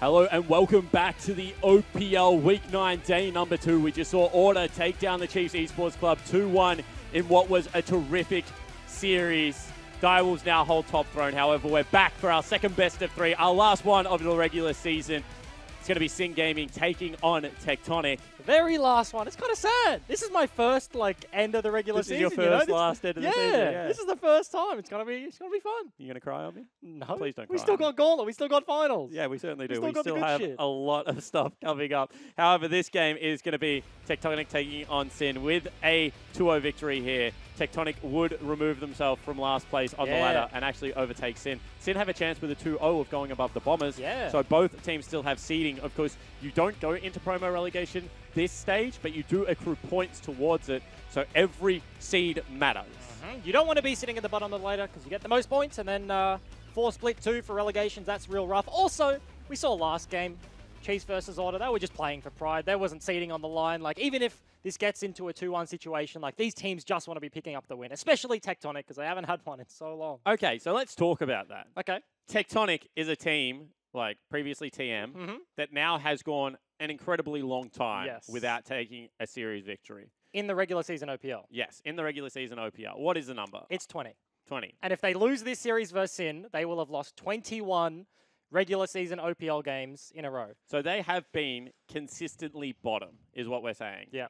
Hello and welcome back to the OPL Week 9 Day number 2. We just saw Order take down the Chiefs Esports Club 2-1 in what was a terrific series. Direwolves now hold top throne. However, we're back for our second best of 3, our last one of the regular season. It's going to be Sin Gaming taking on Tectonic. The very last one. It's kind of sad. This is my first end of the regular season. This is your first last end of the season. Yeah, this is the first time. It's gonna be fun. You gonna cry on me? No, Please don't cry. We still got Gauntlet. We still got finals. Yeah, we certainly do. We still have a lot of stuff coming up. However, this game is going to be Tectonic taking on Sin with a 2-0 victory here. Tectonic would remove themselves from last place on the ladder and actually overtake Sin. Sin have a chance with a 2-0 of going above the Bombers. Yeah. So both teams still have seeding. Of course, you don't go into promo relegation this stage, but you do accrue points towards it. So every seed matters. You don't want to be sitting at the bottom of the ladder because you get the most points, and then 4 split 2 for relegations. That's real rough. Also, we saw last game, Chiefs versus Order. They were just playing for pride. There wasn't seeding on the line. Like, even if this gets into a 2-1 situation, like, these teams just want to be picking up the win, especially Tectonic because they haven't had one in so long. Okay, so let's talk about that. Okay. Tectonic is a team, like previously TM, that now has gone an incredibly long time without taking a series victory. In the regular season OPL. Yes, in the regular season OPL. What is the number? It's 20. 20. And if they lose this series versus Sin, they will have lost 21 regular season OPL games in a row. So they have been consistently bottom, is what we're saying. Yeah.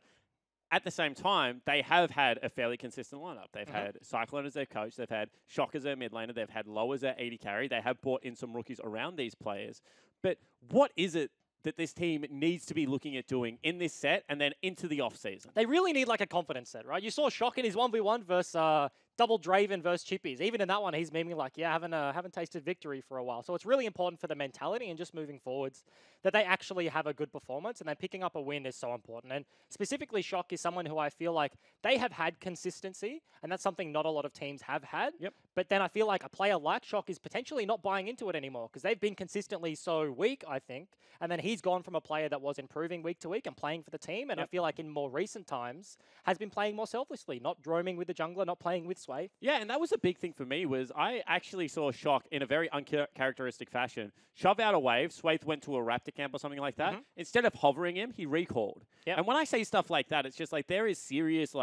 At the same time, they have had a fairly consistent lineup. They've had Cyclone as their coach. They've had Shock as their mid laner. They've had Low as their AD carry. They have brought in some rookies around these players. But what is it that this team needs to be looking at doing in this set and then into the off-season? They really need like a confidence set, right? You saw Shock in his 1v1 versus Double Draven versus Chippies. Even in that one, he's memeing like, yeah, haven't tasted victory for a while. So it's really important for the mentality and just moving forwards that they actually have a good performance, and then picking up a win is so important. And specifically, Shock is someone who I feel like they have had consistency, and that's something not a lot of teams have had. Yep. But then I feel like a player like Shock is potentially not buying into it anymore because they've been consistently so weak, I think. And then he's gone from a player that was improving week to week and playing for the team. And I feel like in more recent times has been playing more selflessly, not roaming with the jungler, not playing with Sway. Yeah, and that was a big thing for me was I actually saw Shock in a very uncharacteristic fashion shove out a wave. Swayth went to a Raptor camp or something like that. Instead of hovering him, he recalled. Yep. And when I say stuff like that, it's just like there is serious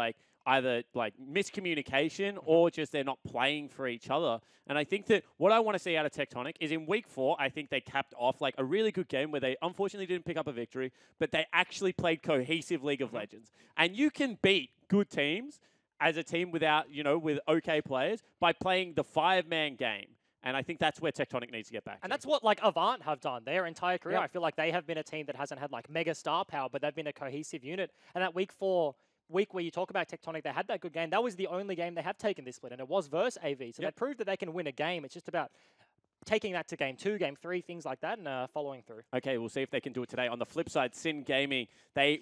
either miscommunication or just they're not playing for each other. And I think that what I want to see out of Tectonic is in week 4, I think they capped off like a really good game where they unfortunately didn't pick up a victory, but they actually played cohesive League of Legends. And you can beat good teams as a team without, with okay players by playing the 5-man game. And I think that's where Tectonic needs to get back to. And that's what Avant have done their entire career. I feel like they have been a team that hasn't had mega star power, but they've been a cohesive unit. And that week 4 week where you talk about Tectonic, they had that good game. That was the only game they have taken this split, and it was versus AV. So they proved that they can win a game. It's just about taking that to game 2, game 3, things like that, and following through. Okay, we'll see if they can do it today. On the flip side, Sin Gaming,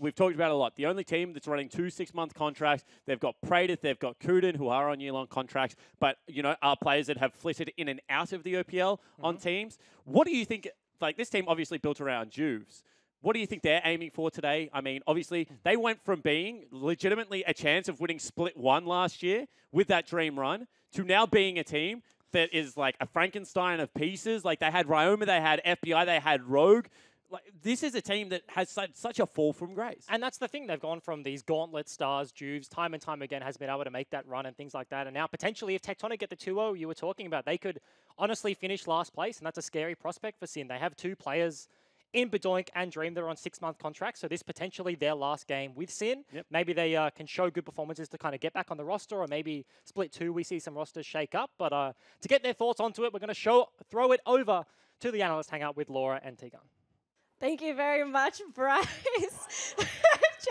we've talked about it a lot. The only team that's running 2 6-month contracts. They've got Praetor, they've got Kuden, who are on year-long contracts, but, are players that have flitted in and out of the OPL on teams. What do you think, this team obviously built around Juves. What do you think they're aiming for today? I mean, obviously, they went from being legitimately a chance of winning Split 1 last year with that dream run to now being a team that is like a Frankenstein of pieces. Like, they had Ryoma, they had FBI, they had Rogue. This is a team that has such a fall from grace. And that's the thing. They've gone from these gauntlet stars, Juves, time and time again has been able to make that run and things like that. And now potentially if Tectonic get the 2-0 you were talking about, they could honestly finish last place. And that's a scary prospect for Sin. They have 2 players in Bedoink and Dream, they're on 6-month contracts, so this potentially their last game with Sin. Maybe they can show good performances to kind of get back on the roster, or maybe Split 2 we see some rosters shake up. But to get their thoughts onto it, we're going to throw it over to the analyst hangout with Laura and Tegan. Thank you very much, Bryce.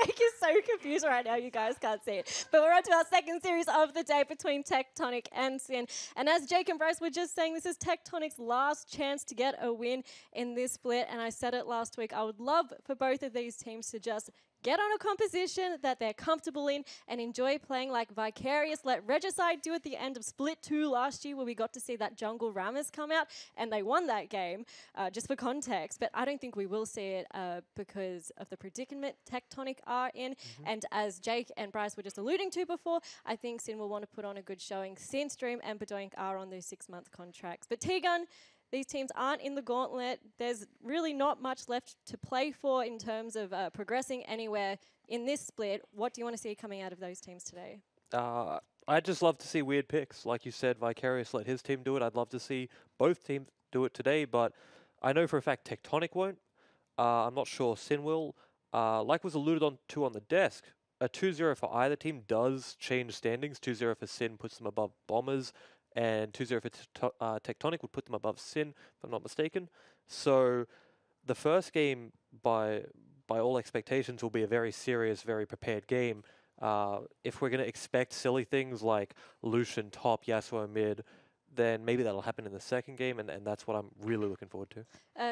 Jake is so confused right now, you guys can't see it. But we're on to our second series of the day between Tectonic and Sin. And as Jake and Bryce were just saying, this is Tectonic's last chance to get a win in this split. And I said it last week, I would love for both of these teams to just get on a composition that they're comfortable in and enjoy playing like Vicarious. Let Regicide do at the end of Split 2 last year where we got to see that jungle Rammus come out and they won that game, just for context. But I don't think we will see it because of the predicament Tectonic are in. And as Jake and Bryce were just alluding to before, I think Sin will want to put on a good showing. Sin, Stream and Bedoink are on those 6-month contracts. But Tegan, These teams aren't in the gauntlet. There's really not much left to play for in terms of progressing anywhere in this split. What do you want to see coming out of those teams today? I'd just love to see weird picks. Like you said, Vicarious let his team do it. I'd love to see both teams do it today, but I know for a fact Tectonic won't. I'm not sure Sin will. Like was alluded to on the desk, a 2-0 for either team does change standings. 2-0 for Sin puts them above Bombers, and 2-0 for Tectonic would put them above Sin, if I'm not mistaken. So the first game, by all expectations, will be a very serious, very prepared game. If we're going to expect silly things like Lucian top, Yasuo mid, then maybe that'll happen in the second game, and that's what I'm really looking forward to.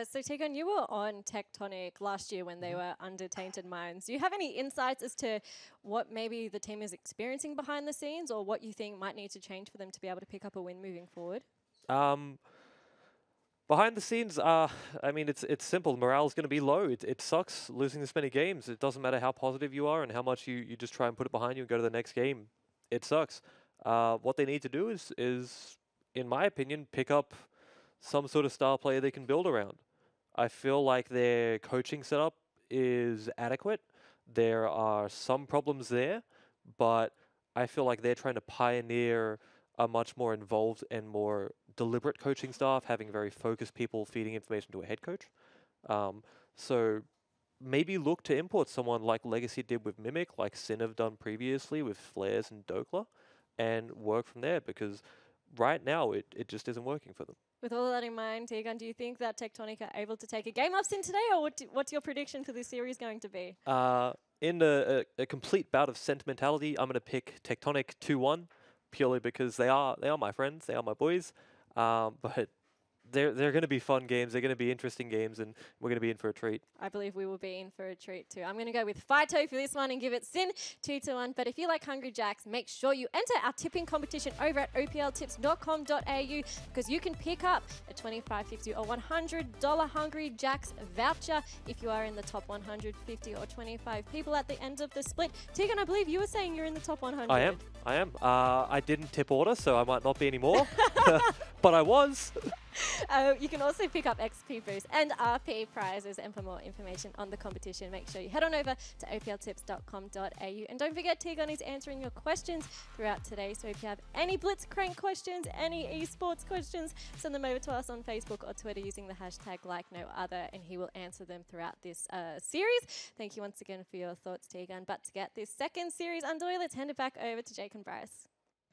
So, Tegan, you were on Tectonic last year when they were under Tainted Minds. Do you have any insights as to what maybe the team is experiencing behind the scenes, or what you think might need to change for them to be able to pick up a win moving forward? Behind the scenes, I mean, it's simple. Morale's going to be low. It sucks losing this many games. It doesn't matter how positive you are and how much you just try and put it behind you and go to the next game. It sucks. What they need to do is, in my opinion, pick up some sort of star player they can build around. I feel like their coaching setup is adequate. There are some problems there, but I feel like they're trying to pioneer a much more involved and more deliberate coaching staff, having very focused people feeding information to a head coach. So maybe look to import someone like Legacy did with Mimic, like Sin have done previously with Flares and Dokla, and work from there, because right now it just isn't working for them. With all of that in mind, Tegan, do you think that Tectonic are able to take a game off Sin today, or what's your prediction for this series going to be? In a complete bout of sentimentality, I'm going to pick Tectonic 2-1, purely because they are my friends, they are my boys. But they're going to be fun games. They're going to be interesting games, and we're going to be in for a treat. I believe we will be in for a treat too. I'm going to go with Fighto for this one and give it Sin 2-1. But if you like Hungry Jacks, make sure you enter our tipping competition over at opltips.com.au, because you can pick up a $25, $50 or $100 Hungry Jacks voucher if you are in the top 150 or 25 people at the end of the split. Tegan, I believe you were saying you're in the top 100. I am. I didn't tip order, so I might not be anymore. But I was. You can also pick up XP boost and RP prizes, and for more information on the competition, make sure you head on over to opltips.com.au. And don't forget, Tegan is answering your questions throughout today. So if you have any Blitzcrank questions, any esports questions, send them over to us on Facebook or Twitter using the hashtag #LikeNoOther, and he will answer them throughout this series. Thank you once again for your thoughts, Tegan. But to get this second series underway, let's hand it back over to Jake and Bryce.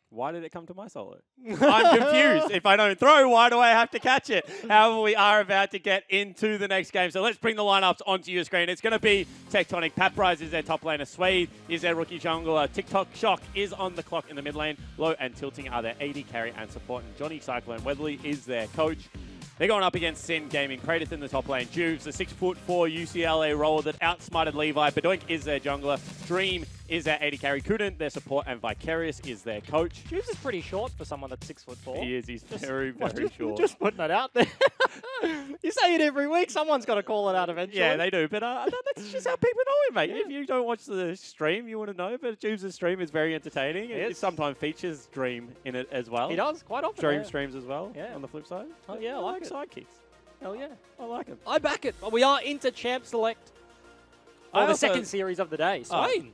Why did it come to my solo? I'm confused. If I don't throw, why do I have to catch it? However, we are about to get into the next game. So let's bring the lineups onto your screen. It's going to be Tectonic. Pat Prize is their top laner. Swade is their rookie jungler. TikTok Shock is on the clock in the mid lane. Low and Tilting are their AD carry and support. And Johnny Cyclone Weatherly is their coach. They're going up against Sin Gaming. Kratos in the top lane. Juves, the 6'4" UCLA roller that outsmarted Levi. Badoink is their jungler. Dream is their AD carry. Kuden, their support. And Vicarious is their coach. Juves is pretty short for someone that's 6'4". He is. He's very short. Just putting it out there. You say it every week. Someone's got to call it out eventually. Yeah, they do. But that's just how people know him, mate. Yeah. If you don't watch the stream, you wouldn't know. But Juves' stream is very entertaining. It sometimes features Dream in it as well. He does, quite often. Dream streams as well, yeah. On the flip side. Oh, yeah, I like it. Sidekicks. Hell yeah. I like it. I back it. We are into Champ Select for the second series of the day. Swain.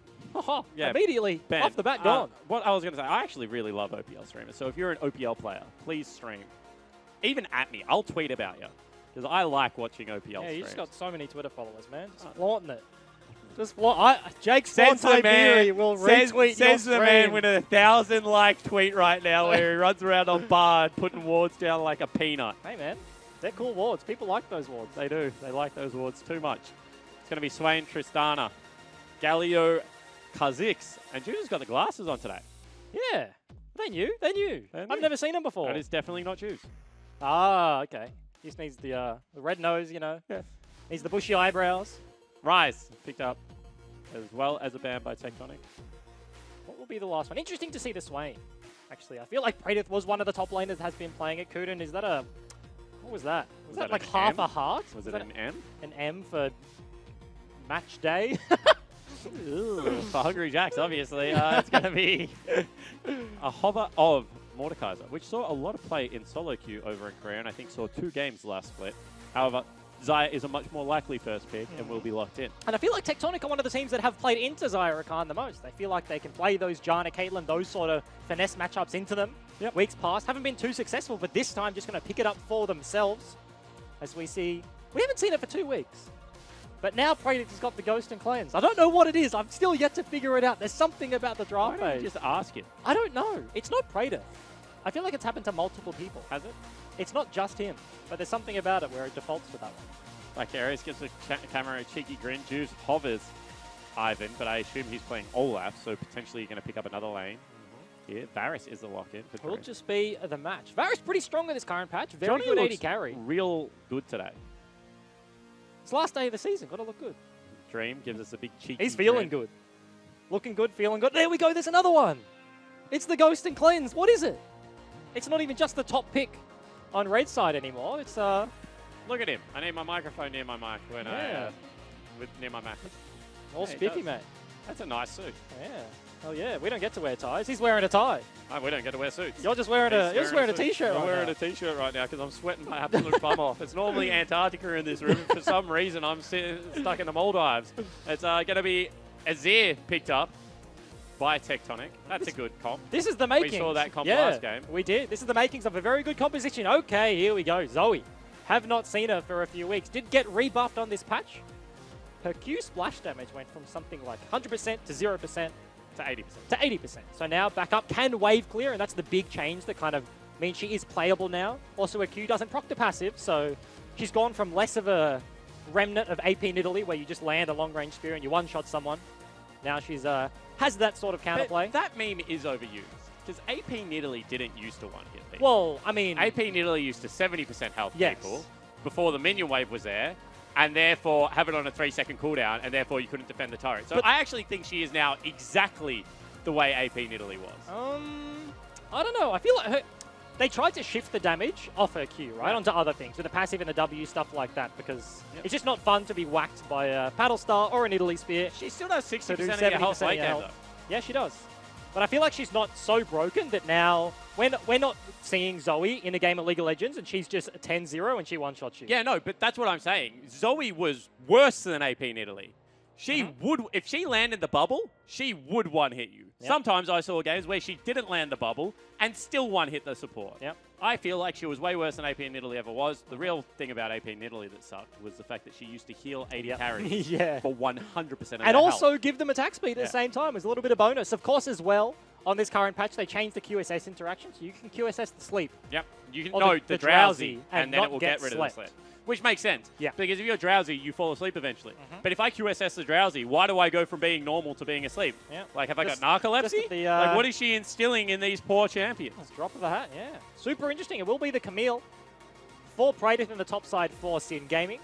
Yeah, immediately, Ben, off the bat, gone. What I was going to say, I actually really love OPL streamers. So if you're an OPL player, please stream. Even at me. I'll tweet about you. Because I like watching OPL streams. Yeah, you just got so many Twitter followers, man. Just flaunting it. Just Jake Sponte Beery will retweet Says the man with a 1,000-like tweet right now where he runs around on Bard putting wards down like a peanut. Hey, man. They're cool wards. People like those wards. They do. They like those wards too much. It's going to be Swain, Tristana, Galio, Kha'Zix, and Judas got the glasses on today. Yeah. They knew. I've never seen them before. That is definitely not Juice. Ah, okay. He just needs the red nose, you know. Yeah. Needs the bushy eyebrows. Rise picked up as well as a ban by Tectonic. What will be the last one? Interesting to see the Swain, actually. I feel like Praedyth was one of the top laners that has been playing it. Kuden, is that a... What was that? Was that like half a heart? Was it an M? An M for match day? For Hungry Jacks, obviously. It's going to be a hover of Mordekaiser, which saw a lot of play in solo queue over in Korea, and I think saw 2 games last split. However, Xayah is a much more likely first pick and will be locked in. And I feel like Tectonic are one of the teams that have played into Xayah Rakan the most. They feel like they can play those Janna, Caitlyn, those sort of finesse matchups into them. Weeks past, haven't been too successful, but this time just going to pick it up for themselves. As we see, we haven't seen it for 2 weeks. But now Pradic has got the Ghost and Cleanse. I don't know what it is. I'm still yet to figure it out. There's something about the draft Why don't phase. you just ask it? I don't know. It's not Pradic. I feel like it's happened to multiple people. Has it? It's not just him, but there's something about it where it defaults to that one. Vicarious gives the camera a cheeky grin. Juice hovers Ivan, but I assume he's playing Olaf, so potentially you're going to pick up another lane. Here, Varus is the lock-in. It will just be the match. Varus pretty strong in this current patch. Very Johnny good AD looks carry. real good today. It's last day of the season. Got to look good. Dream gives us a big cheeky He's feeling grin. good. Looking good, feeling good. There we go. There's another one. It's the Ghost and Cleanse. What is it? It's not even just the top pick on red side anymore. It's Look at him. I need my microphone near my mic when near my Mac. all Yeah, he spiffy, does. mate. That's a nice suit. Yeah. Oh yeah. We don't get to wear ties. He's wearing a tie. Oh, we don't get to wear suits. You're just wearing a suit. t-shirt. I'm right wearing now. a t-shirt right now because I'm sweating my absolute bum off. It's normally Antarctica in this room. For some reason, I'm stuck in the Maldives. It's going to be Azir picked up by Tectonic. That's a good comp. This is the makings. We saw that comp yeah, last game. We did. This is the makings of a very good composition. Okay, here we go. Zoe. Have not seen her for a few weeks. Did get rebuffed on this patch. Her Q splash damage went from something like 100% to 0% To 80%. to 80%. So now back up, can wave clear, and that's the big change that kind of means she is playable now. Also, her Q doesn't proc to passive, so she's gone from less of a remnant of AP Nidalee, where you just land a long-range spear and you one-shot someone. Now she's has that sort of counterplay. But that meme is overused because AP Nidalee didn't used to one-hit people. Well, I mean... AP Nidalee used to 70% health Yes. people before the minion wave was there, and therefore have it on a 3-second cooldown, and therefore you couldn't defend the turret. So But I actually think she is now exactly the way AP Nidalee was. I don't know. I feel like they tried to shift the damage off her Q, right, onto other things, with the passive and the W, stuff like that, because it's just not fun to be whacked by a Paddle Star or an Italy Spear. She still does 60% So do of your health 70% late of game, your though. Yeah, she does. But I feel like she's not so broken that now we're not seeing Zoe in a game of League of Legends and she's just a 10-0 and she one-shots you. Yeah, no, but that's what I'm saying. Zoe was worse than AP Nidalee. She would, if she landed the bubble, she would one-hit you. Yep. Sometimes I saw games where she didn't land the bubble and still one-hit the support. Yep. I feel like she was way worse than AP Nidalee ever was. The real thing about AP Nidalee that sucked was the fact that she used to heal 80 carries Yeah. for 100% of their And also health. give them attack speed at the same time as a little bit of bonus. Of course, as well, on this current patch, they changed the QSS interaction, so you can QSS the sleep. Yep. You can Or know the the drowsy, and and then not it will get get rid slept. of the sleep. Which makes sense. Yeah. Because if you're drowsy, you fall asleep eventually. But if I QSS the drowsy, why do I go from being normal to being asleep? Yeah. Like, have I got Just narcolepsy? at the, like, what is she instilling in these poor champions? Drop of a hat, yeah. Super interesting. It will be the Camille for Praetor in the top side for Sin Gaming.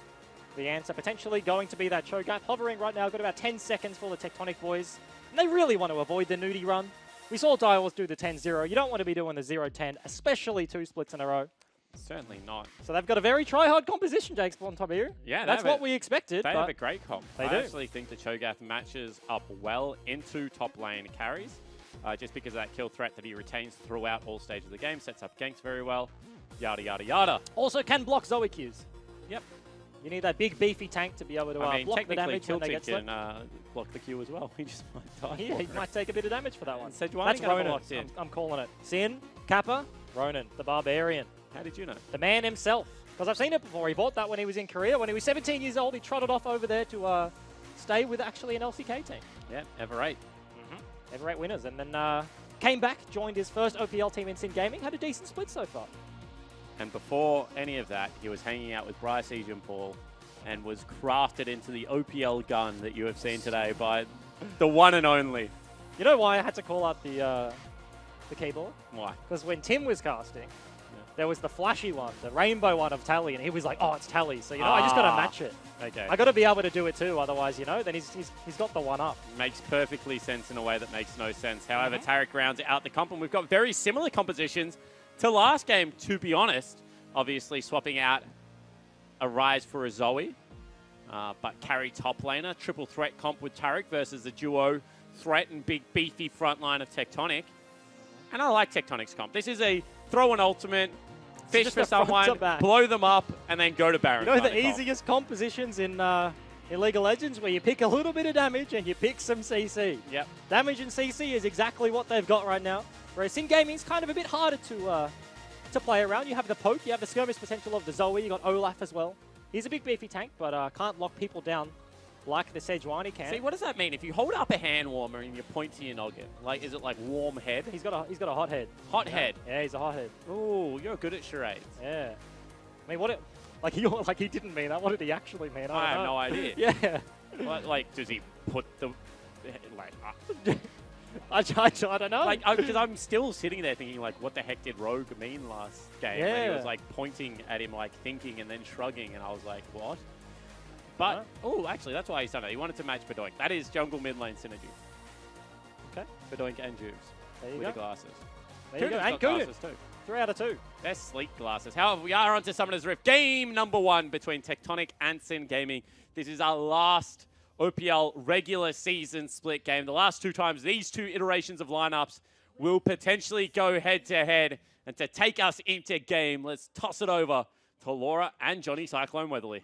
The answer potentially going to be that Cho'Gath hovering right now. Got about 10 seconds for the Tectonic boys. And they really want to avoid the nudie run. We saw Direwolves do the 10-0. You don't want to be doing the 0-10, especially 2 splits in a row. Certainly not. So they've got a very try-hard composition, Jake Spontabier. Yeah, that's what we expected. They but have a great comp. They I do. actually think the Cho'Gath matches up well into top lane carries, just because of that kill threat that he retains throughout all stages of the game, sets up ganks very well, yada, yada, yada. Also can block Zoe Qs. Yep. You need that big beefy tank to be able to I mean, block the technically, damage when they Tilted get slept. can block the Q as well. He just might die. Yeah, he might take a bit of damage for that one. Sejuani That's gonna be Ronan. locked in. I'm calling it. Sin, Kappa, Ronan, the Barbarian. How did you know? The man himself. Because I've seen it before. He bought that when he was in Korea. When he was 17 years old, he trotted off over there to stay with actually an LCK team. Yeah, Ever 8. Ever 8 winners. And then came back, joined his first OPL team in Sin Gaming, had a decent split so far. And before any of that, he was hanging out with Bryce Paul and was crafted into the OPL gun that you have seen today by the one and only. You know why I had to call out the keyboard? Why? Because when Tim was casting, there was the flashy one, the rainbow one of Tally, and he was like, oh, it's Tally. So, you know, I just got to match it. Okay. I got to be able to do it too, otherwise, you know, then he's got the one up. Makes perfectly sense in a way that makes no sense. However, Tarek rounds out the comp, and we've got very similar compositions to last game, to be honest. Obviously, swapping out a Rise for a Zoe, but carry top laner. Triple threat comp with Tarek versus the duo threat and big beefy front line of Tectonic. And I like Tectonic's comp. This is a throw an ultimate, fish just for a front to someone, back. blow them up, and then go to Baron. You know the kind of comp. easiest compositions in League of Legends where you pick a little bit of damage and you pick some CC. Yep. Damage and CC is exactly what they've got right now. Whereas Sin Gaming's kind of a bit harder to play around. You have the poke, you have the skirmish potential of the Zoe, you got Olaf as well. He's a big beefy tank, but can't lock people down like the Sejuani can. See, what does that mean? If you hold up a hand warmer and you point to your noggin, like, is it like warm head? He's got a hot head. Hot head. Yeah, he's a hot head. Ooh, you're good at charades. Yeah. I mean, like he didn't mean that. What did he actually mean? I don't have know. no idea. Yeah. Like, does he put the like? I don't know. Like, because I'm still sitting there thinking, like, what the heck did Rogue mean last game? When he Yeah. was like pointing at him, like thinking, and then shrugging, and I was like, what? But oh, actually, that's why he's done it. He wanted to match Bedoink. That is jungle mid lane synergy. Okay. Bedoink and Juves There you with go. the glasses. There you go. Kuden's And got Kuden. glasses too. 3 out of 2. They're sleek glasses. However, we are on to Summoner's Rift. Game number 1 between Tectonic and Sin Gaming. This is our last OPL regular season split game. The last 2 times these 2 iterations of lineups will potentially go head-to-head. And to take us into game, let's toss it over to Laura and Johnny Cyclone Weatherly.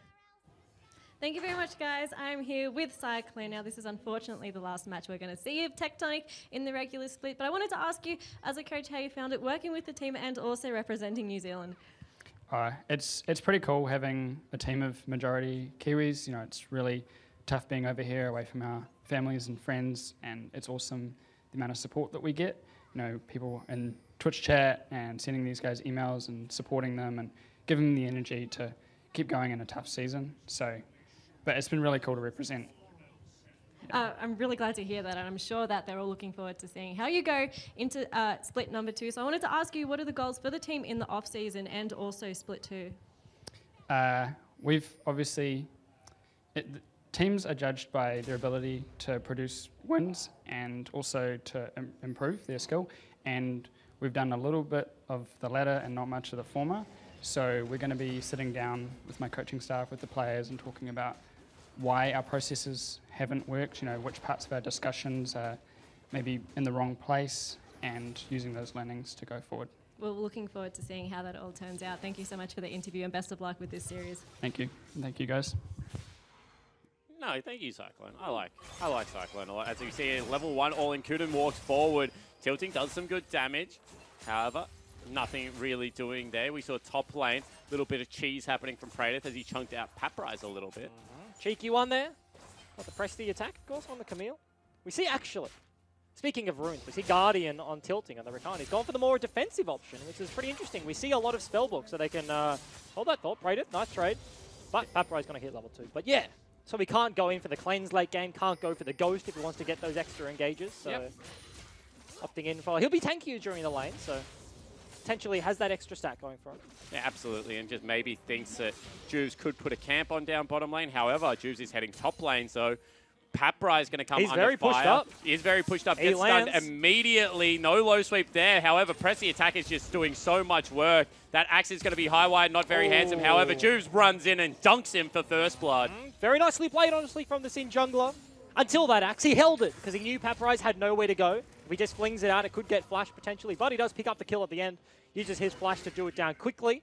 Thank you very much, guys. I'm here with Cyclone. Now, this is unfortunately the last match we're going to see of Tectonic in the regular split. But I wanted to ask you, as a coach, how you found it working with the team and also representing New Zealand. It's pretty cool having a team of majority Kiwis. You know, it's really tough being over here away from our families and friends, and it's awesome the amount of support that we get. You know, people in Twitch chat and sending these guys emails and supporting them and giving them the energy to keep going in a tough season. So, but it's been really cool to represent. I'm really glad to hear that, and I'm sure that they're all looking forward to seeing how you go into split number 2. So I wanted to ask you, what are the goals for the team in the off-season and also split 2? We've obviously... teams are judged by their ability to produce wins and also to improve their skill. And we've done a little bit of the latter and not much of the former. So we're going to be sitting down with my coaching staff, with the players, and talking about why our processes haven't worked, you know, which parts of our discussions are maybe in the wrong place, and using those learnings to go forward. We're looking forward to seeing how that all turns out. Thank you so much for the interview, and best of luck with this series. Thank you. And thank you, guys. No, thank you, Cyclone. I like Cyclone a lot. As you see, level 1 all-in, Kuden walks forward. Tilting does some good damage. However, nothing really doing there. We saw top lane, little bit of cheese happening from Praedyth as he chunked out Paprise a little bit. Cheeky one there. Got the press the attack, of course, on the Camille. We see, actually, speaking of runes, we see Guardian on Tilting on the Rakan. He's gone for the more defensive option, which is pretty interesting. We see a lot of spellbooks, so they can hold that thought. Praedyth, nice trade. But Paprise going to hit level 2. But yeah, so we can't go in for the cleanse late game, can't go for the ghost if he wants to get those extra engages. So opting in for... He'll be tankier during the lane, so potentially has that extra stat going for him. Yeah, absolutely, and just maybe thinks that Juves could put a camp on down bottom lane. However, Juves is heading top lane, so Papra is going to come under fire. He's very pushed up. He is very pushed up. He Gets stunned lands. immediately. No low sweep there. However, Pressy attack is just doing so much work. That axe is going to be high wide, not very handsome. However, Juves runs in and dunks him for first blood. Very nicely played, honestly, from the Sin jungler. Until that axe, he held it because he knew Paprise had nowhere to go. If he just flings it out, it could get flashed potentially, but he does pick up the kill at the end. Uses his flash to do it down quickly.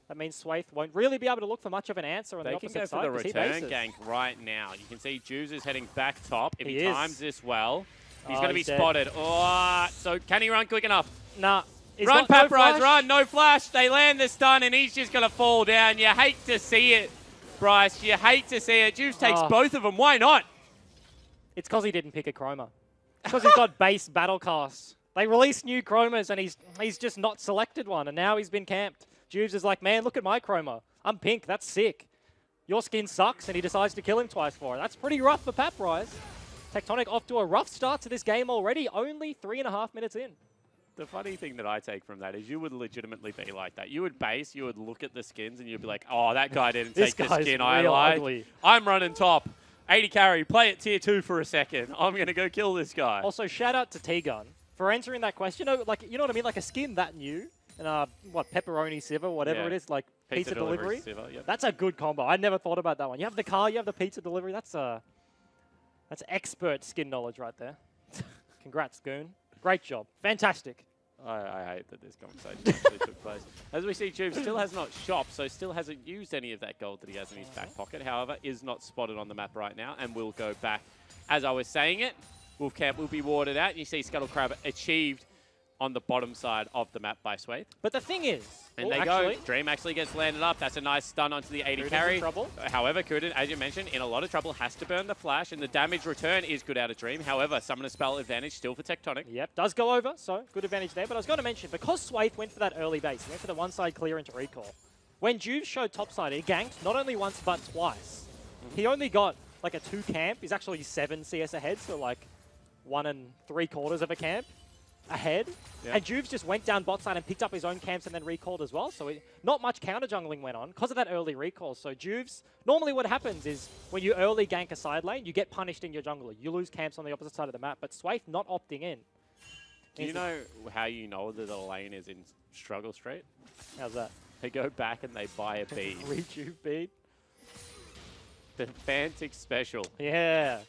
That means Swaith won't really be able to look for much of an answer on the opposite They side. can go for the return bases. gank right now. You can see Juves is heading back top. If he He is. times this well, he's Oh, going to be he's dead. spotted. Oh, so can he run quick enough? Nah. He's Run, got no Paprise, flash. run. No flash. They land the stun, and he's just going to fall down. You hate to see it, Bryce. You hate to see it. Juves takes both of them. Why not? It's because he didn't pick a chroma. It's because he's got base battle casts. They released new chromas, and he's just not selected one, and now he's been camped. Juves is like, man, look at my chroma. I'm pink. That's sick. Your skin sucks, and he decides to kill him twice for it. That's pretty rough for Paprise. Tectonic off to a rough start to this game already, only 3.5 minutes in. The funny thing that I take from that is you would legitimately be like that. You would base, you would look at the skins, and you'd be like, oh, that guy didn't This take the guy's skin I real like. ugly. I'm running top. 80 carry, play at tier 2 for a second. I'm going to go kill this guy. Also, shout out to T-Gun for answering that question. You know, like, you know what I mean? Like a skin that new, and what, pepperoni sieve, whatever Yeah. it is, like pizza delivery. Siver, yep. That's a good combo. I never thought about that one. You have the car, you have the pizza delivery. That's expert skin knowledge right there. Congrats, Goon. Great job. Fantastic. I hate that this conversation actually took place. As we see, Juve still has not shopped, so still hasn't used any of that gold that he has in his back pocket. However, is not spotted on the map right now and will go back. As I was saying it, Wolf Camp will be warded out. And you see Scuttle Crab achieved on the bottom side of the map by Swathe. But the thing is... And they go. Dream actually gets landed up. That's a nice stun onto the 80 carry. Trouble. However, Kuden, as you mentioned, in a lot of trouble, has to burn the flash, and the damage return is good out of Dream. However, Summoner Spell advantage still for Tectonic. Yep, does go over, so good advantage there. But I was going to mention, because Swathe went for that early base, he went for the one-side clear into recall. When Juve showed topside, he ganked not only once, but twice. He only got like a 2 camp. He's actually 7 CS ahead, so like 1 3/4 of a camp ahead. Yep. And Juve's just went down bot side and picked up his own camps and then recalled as well. So not much counter jungling went on because of that early recall. So Juve's, normally what happens is when you early gank a side lane, you get punished in your jungler. You lose camps on the opposite side of the map. But Swathe not opting in. Do you know how you know that the lane is in struggle straight? How's that? They go back and they buy a bead. Rejuve bead. The Fantic special. Yeah.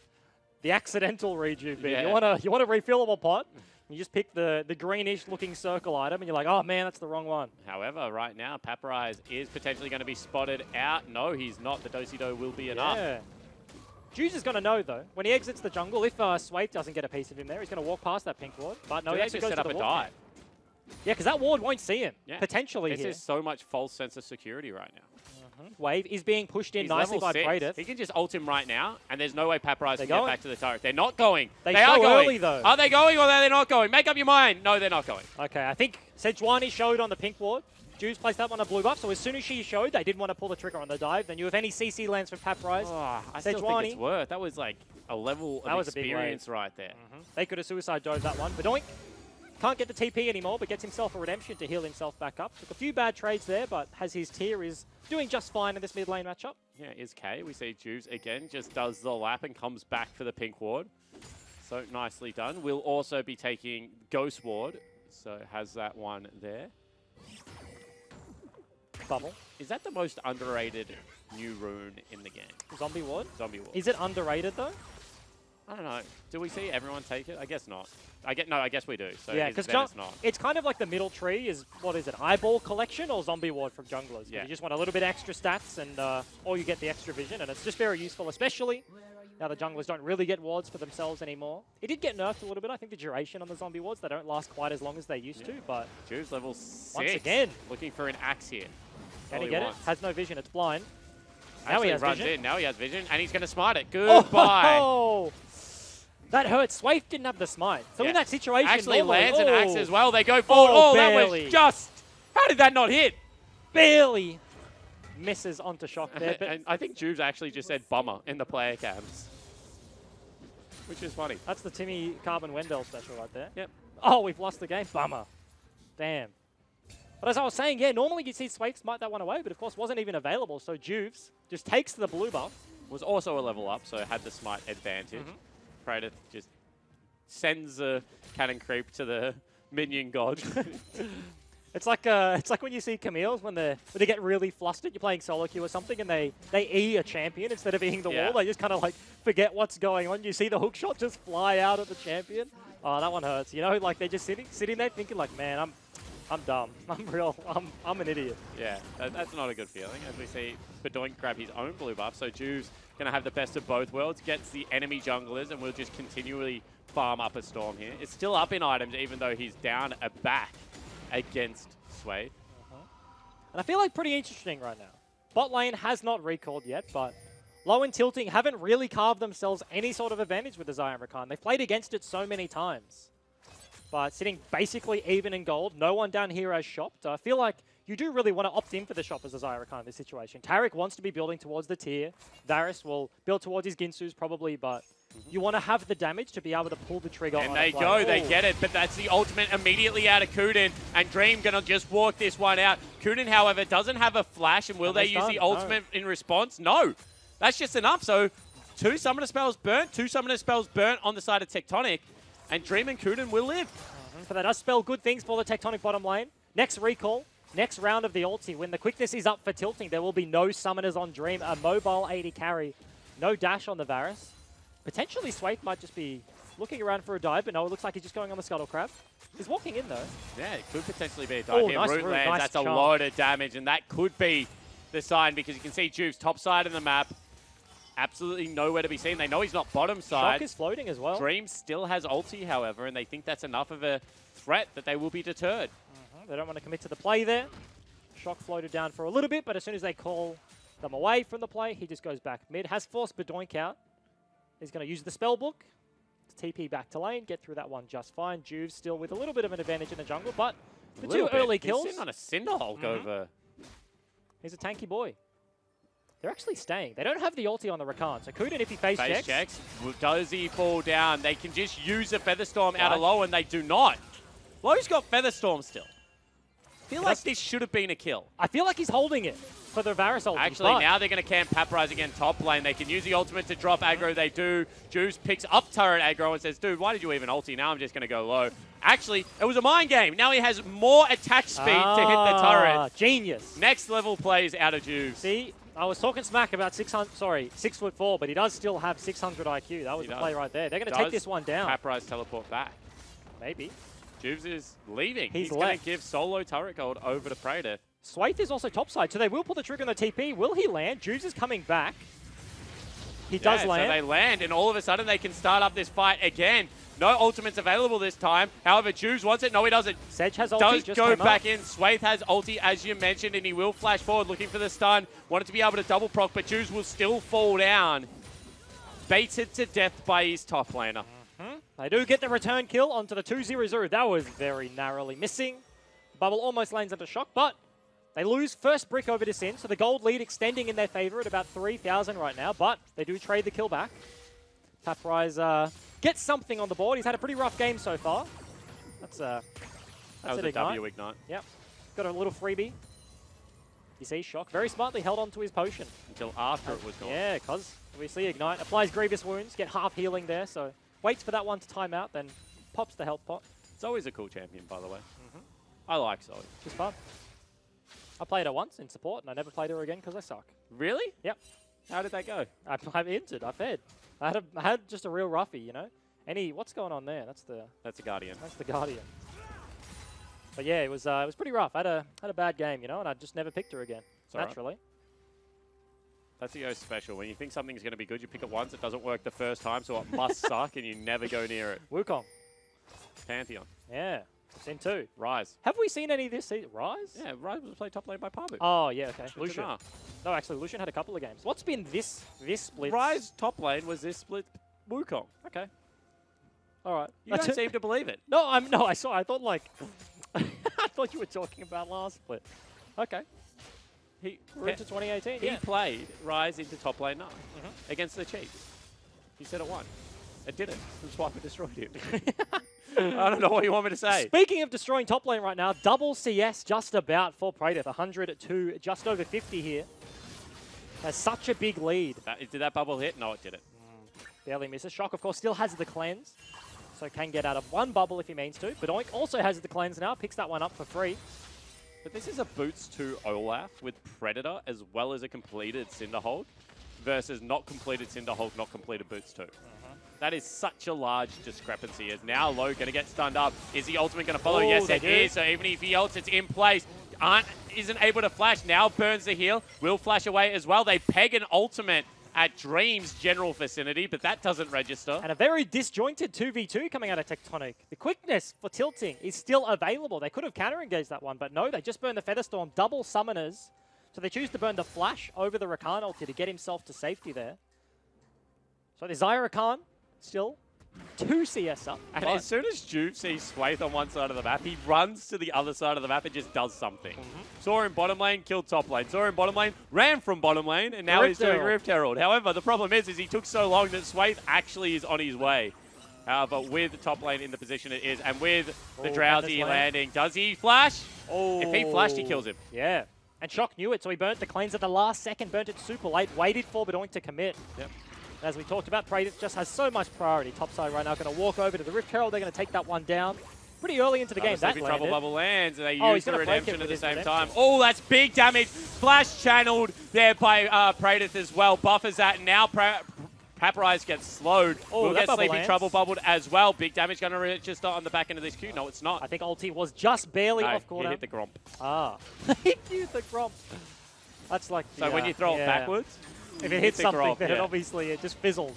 The accidental Rejuve bead. Yeah. You want a refillable pot? You just pick the greenish looking circle item and you're like, oh man, that's the wrong one. However, right now, Paparize is potentially going to be spotted out. No, he's not. The Do-si-do will be enough. Yeah. Juice is going to know though. When he exits the jungle, if Swathe doesn't get a piece of him there, he's going to walk past that pink ward. But no, he actually goes set to up the a ward dive. camp. Yeah, because that ward won't see him. Yeah. Potentially This here. is so much false sense of security right now. Wave is being pushed in He's nicely by level 6. Praedyth. He can just ult him right now, and there's no way Paparize can going. get back to the turret. They're not going. They are show going. early, though. Are they going or are they not going? Make up your mind. No, they're not going. Okay, I think Sejuani showed on the pink ward. Juice placed that one on blue buff, so as soon as she showed, they didn't want to pull the trigger on the dive. They knew if any CC lands from Paparize, I still think it's worth. That was like a level of experience right there. They could have suicide dove that one. But Doink can't get the TP anymore, but gets himself a redemption to heal himself back up. Took a few bad trades there, but has his tier is doing just fine in this mid lane matchup. Yeah, is K. We see Juves again, just does the lap and comes back for the pink ward. So nicely done. We'll also be taking Ghost Ward, so has that one there. Bubble. Is that the most underrated new rune in the game? Zombie ward? Zombie Ward. Is it underrated though? I don't know. Do we see everyone take it? I guess not. I guess we do. So yeah, because because not. It's kind of like the middle tree is, what is it, eyeball collection or zombie ward from junglers? Yeah. You just want a little bit extra stats and or you get the extra vision, and it's just very useful, especially now the junglers don't really get wards for themselves anymore. It did get nerfed a little bit. I think the duration on the zombie wards, they don't last quite as long as they used to, but Juves level 6. once again, looking for an axe here. can he get it? Has no vision, it's blind. Now Actually he has runs vision. in. Now he has vision, and he's going to smite it. Goodbye. Oh! That hurts. Swathe didn't have the smite. So in that situation, actually normally, lands an axe as well. They go forward. Oh, that was barely. just... How did that not hit? Barely misses onto shock there. But And I think Juves actually just said bummer in the player cams. Which is funny. that's the Timmy Carbon Wendell special right there. Yep. Oh, we've lost the game. Bummer. Damn. But as I was saying, yeah, normally you'd see Swathe smite that one away, but of course wasn't even available. So Juves just takes the blue buff. Was also a level up, so had the smite advantage. Praedyth just sends a cannon creep to the minion god. It's like when you see Camille's when they get really flustered. You're playing solo queue or something, and they E a champion instead of Eing the wall. They just kind of like forget what's going on. You see the hook shot just fly out at the champion. Oh, that one hurts. You know, like they're just sitting there thinking like, man, I'm dumb. I'm an idiot. Yeah, that's not a good feeling. As we see Bedoink grab his own blue buff, so Juves going to have the best of both worlds, gets the enemy junglers, and will just continually farm up a Storm here. It's still up in items, even though he's down a back against Swathe. And I feel like pretty interesting right now. Bot lane has not recalled yet, but Low and Tilting haven't really carved themselves any sort of advantage with the Zion Rakan. They've played against it so many times. But sitting basically even in gold, no one down here has shopped. I feel like you do really want to opt in for the shop as a Zion Rakan in this situation. Taric wants to be building towards the tier. Varus will build towards his Ginsus probably, but you want to have the damage to be able to pull the trigger And on they a player. go, they get it, but that's the ultimate immediately out of Kuden, and Dream going to just walk this one out. Kuden, however, doesn't have a flash, and will they use the ultimate in response? No. That's just enough. So 2 summoner spells burnt, 2 summoner spells burnt on the side of Tectonic, and Dream and Kuden will live. But that does spell good things for the Tectonic bottom lane. Next recall, next round of the ulti. When the quickness is up for Tilting, there will be no summoners on Dream. A mobile 80 carry. No dash on the Varus. Potentially Swathe might just be looking around for a dive, but no, it looks like he's just going on the Scuttle Crab. He's walking in, though. Yeah, it could potentially be a dive here. Nice Root root, lands, nice that's a chunk. lot of damage, and that could be the sign because you can see Juve's top side of the map. Absolutely nowhere to be seen. They know he's not bottom side. Shock is floating as well. Dream still has ulti, however, and they think that's enough of a threat that they will be deterred. They don't want to commit to the play there. Shock floated down for a little bit, but as soon as they call them away from the play, he just goes back mid. Has forced Bedoink out. He's going to use the spell book to TP back to lane, get through that one just fine. Juve still with a little bit of an advantage in the jungle, but the two early kills. He's sitting on a Cinder Hulk over. He's a tanky boy. They're actually staying. They don't have the ulti on the Rakan, so Kuden, if he face checks. Does he fall down? They can just use a Featherstorm out of low, and they do not. Low's got Featherstorm still. I feel like this should have been a kill. I feel like he's holding it for the Varus ulti. Actually, now they're going to camp Paprise again top lane. They can use the ultimate to drop aggro. They do. Juice picks up turret aggro and says, dude, why did you even ulti? Now I'm just going to go low. Actually, it was a mind game. Now he has more attack speed to hit the turret. Genius. Next level plays out of Juice. See, I was talking smack about 6'4", but he does still have 600 IQ. That was the play right there. They're going to take this one down. Paprise teleport back? Maybe. Juves is leaving. He's going to give solo turret gold over to Praetor. Swaith is also topside, so they will pull the trigger on the TP. Will he land? Juves is coming back. He does land. So they land, and all of a sudden they can start up this fight again. No ultimates available this time. However, Juves wants it. No, he doesn't. Sedge has ulti. Does just go came back up. in. Swaith has ulti, as you mentioned, and he will flash forward looking for the stun. Wanted to be able to double proc, but Juves will still fall down. Baited to death by his top laner. They do get the return kill onto the 2-0-0. That was very narrowly missing. Bubble almost lands under Shock, but they lose first brick over to Sin, so the gold lead extending in their favor at about 3,000 right now, but they do trade the kill back. Paprise gets something on the board. He's had a pretty rough game so far. That's that was an a ignite. W ignite. Yep. Got a little freebie. You see, Shock very smartly held on to his potion. Until after it was gone. Yeah, because obviously Ignite applies grievous wounds, get half healing there, so waits for that one to time out, then pops the health pot. It's always a cool champion, by the way. I like Zoe. It's fun. I played her once in support, and I never played her again because I suck. Really? Yep. How did that go? I'm injured. I fed. I had just a real roughie, you know. What's going on there? That's a Guardian. That's the Guardian. But yeah, it was pretty rough. I had a bad game, you know, and I just never picked her again. Naturally. Right. That's a Yo special. When you think something's going to be good, you pick it once, it doesn't work the first time, so it must suck, and you never go near it. Wukong. Pantheon. Yeah. Sin 2. Rise. Have we seen any this season? Rise? Yeah, Rise was played top lane by Pabu. Oh, yeah, okay. Lucian. No, actually, Lucian had a couple of games. What's been this split? Rise top lane was this split Wukong. Okay. All right. You don't seem to believe it. No, I thought like I thought you were talking about last split. Okay. We're into 2018. He played Rise into top lane 9 against the Chiefs. He said it won. It didn't. That's why we destroyed him. I don't know what you want me to say. Speaking of destroying top lane right now, double CS just about for Praetor. 100 to just over 50 here. Has such a big lead. Did that bubble hit? No, it didn't. Barely misses. Shock, of course, still has the cleanse. So can get out of one bubble if he means to. But Oink also has the cleanse now. Picks that one up for free. But this is a Boots 2 Olaf with Predator as well as a completed Cinderhold versus not completed Cinderhold, not completed Boots 2. That is such a large discrepancy. Is now Low going to get stunned up? Is the ultimate going to follow? Yes, it is. So even if he ults, it's in place. Isn't able to flash. Now burns the heal. Will flash away as well. They peg an ultimate at Dream's general vicinity, but that doesn't register. And a very disjointed 2v2 coming out of Tectonic. The quickness for tilting is still available. They could have counter-engaged that one, but no, they just burned the Featherstorm, double summoners. So they choose to burn the flash over the Rakan ulti to get himself to safety there. So there's Rakan still 2 CS up. And as soon as Juve sees Swaith on one side of the map, he runs to the other side of the map and just does something. Saw him bottom lane, killed top lane. Saw him bottom lane, ran from bottom lane, and now he's doing Rift Herald. However, the problem is he took so long that Swaith actually is on his way. However, with the top lane in the position it is, and with the Drowsy landing, does he flash? Oh. If he flashed, he kills him. Yeah. And Shock knew it, so he burnt the cleanse at the last second, burnt it super late, waited for Bedoink to commit. Yep. As we talked about, Praetor just has so much priority. Topside right now going to walk over to the Rift Herald. They're going to take that one down pretty early into the game. That Sleepy Trouble Bubble lands, and they he's use the gonna redemption at the same redemption. time. Oh, that's big damage. Flash channeled there by Praetor as well. Buffers that. Now Paparize gets slowed. Oh, We'll that get bubble Sleepy lands. Trouble bubbled as well. Big damage going to register on the back end of this queue. No, it's not. I think ulti was just barely No, off he cooldown. hit the Gromp. Ah. He hit the Gromp. That's like So when you throw it backwards, if you it hits the something, Gromp, then yeah. it obviously it just fizzles.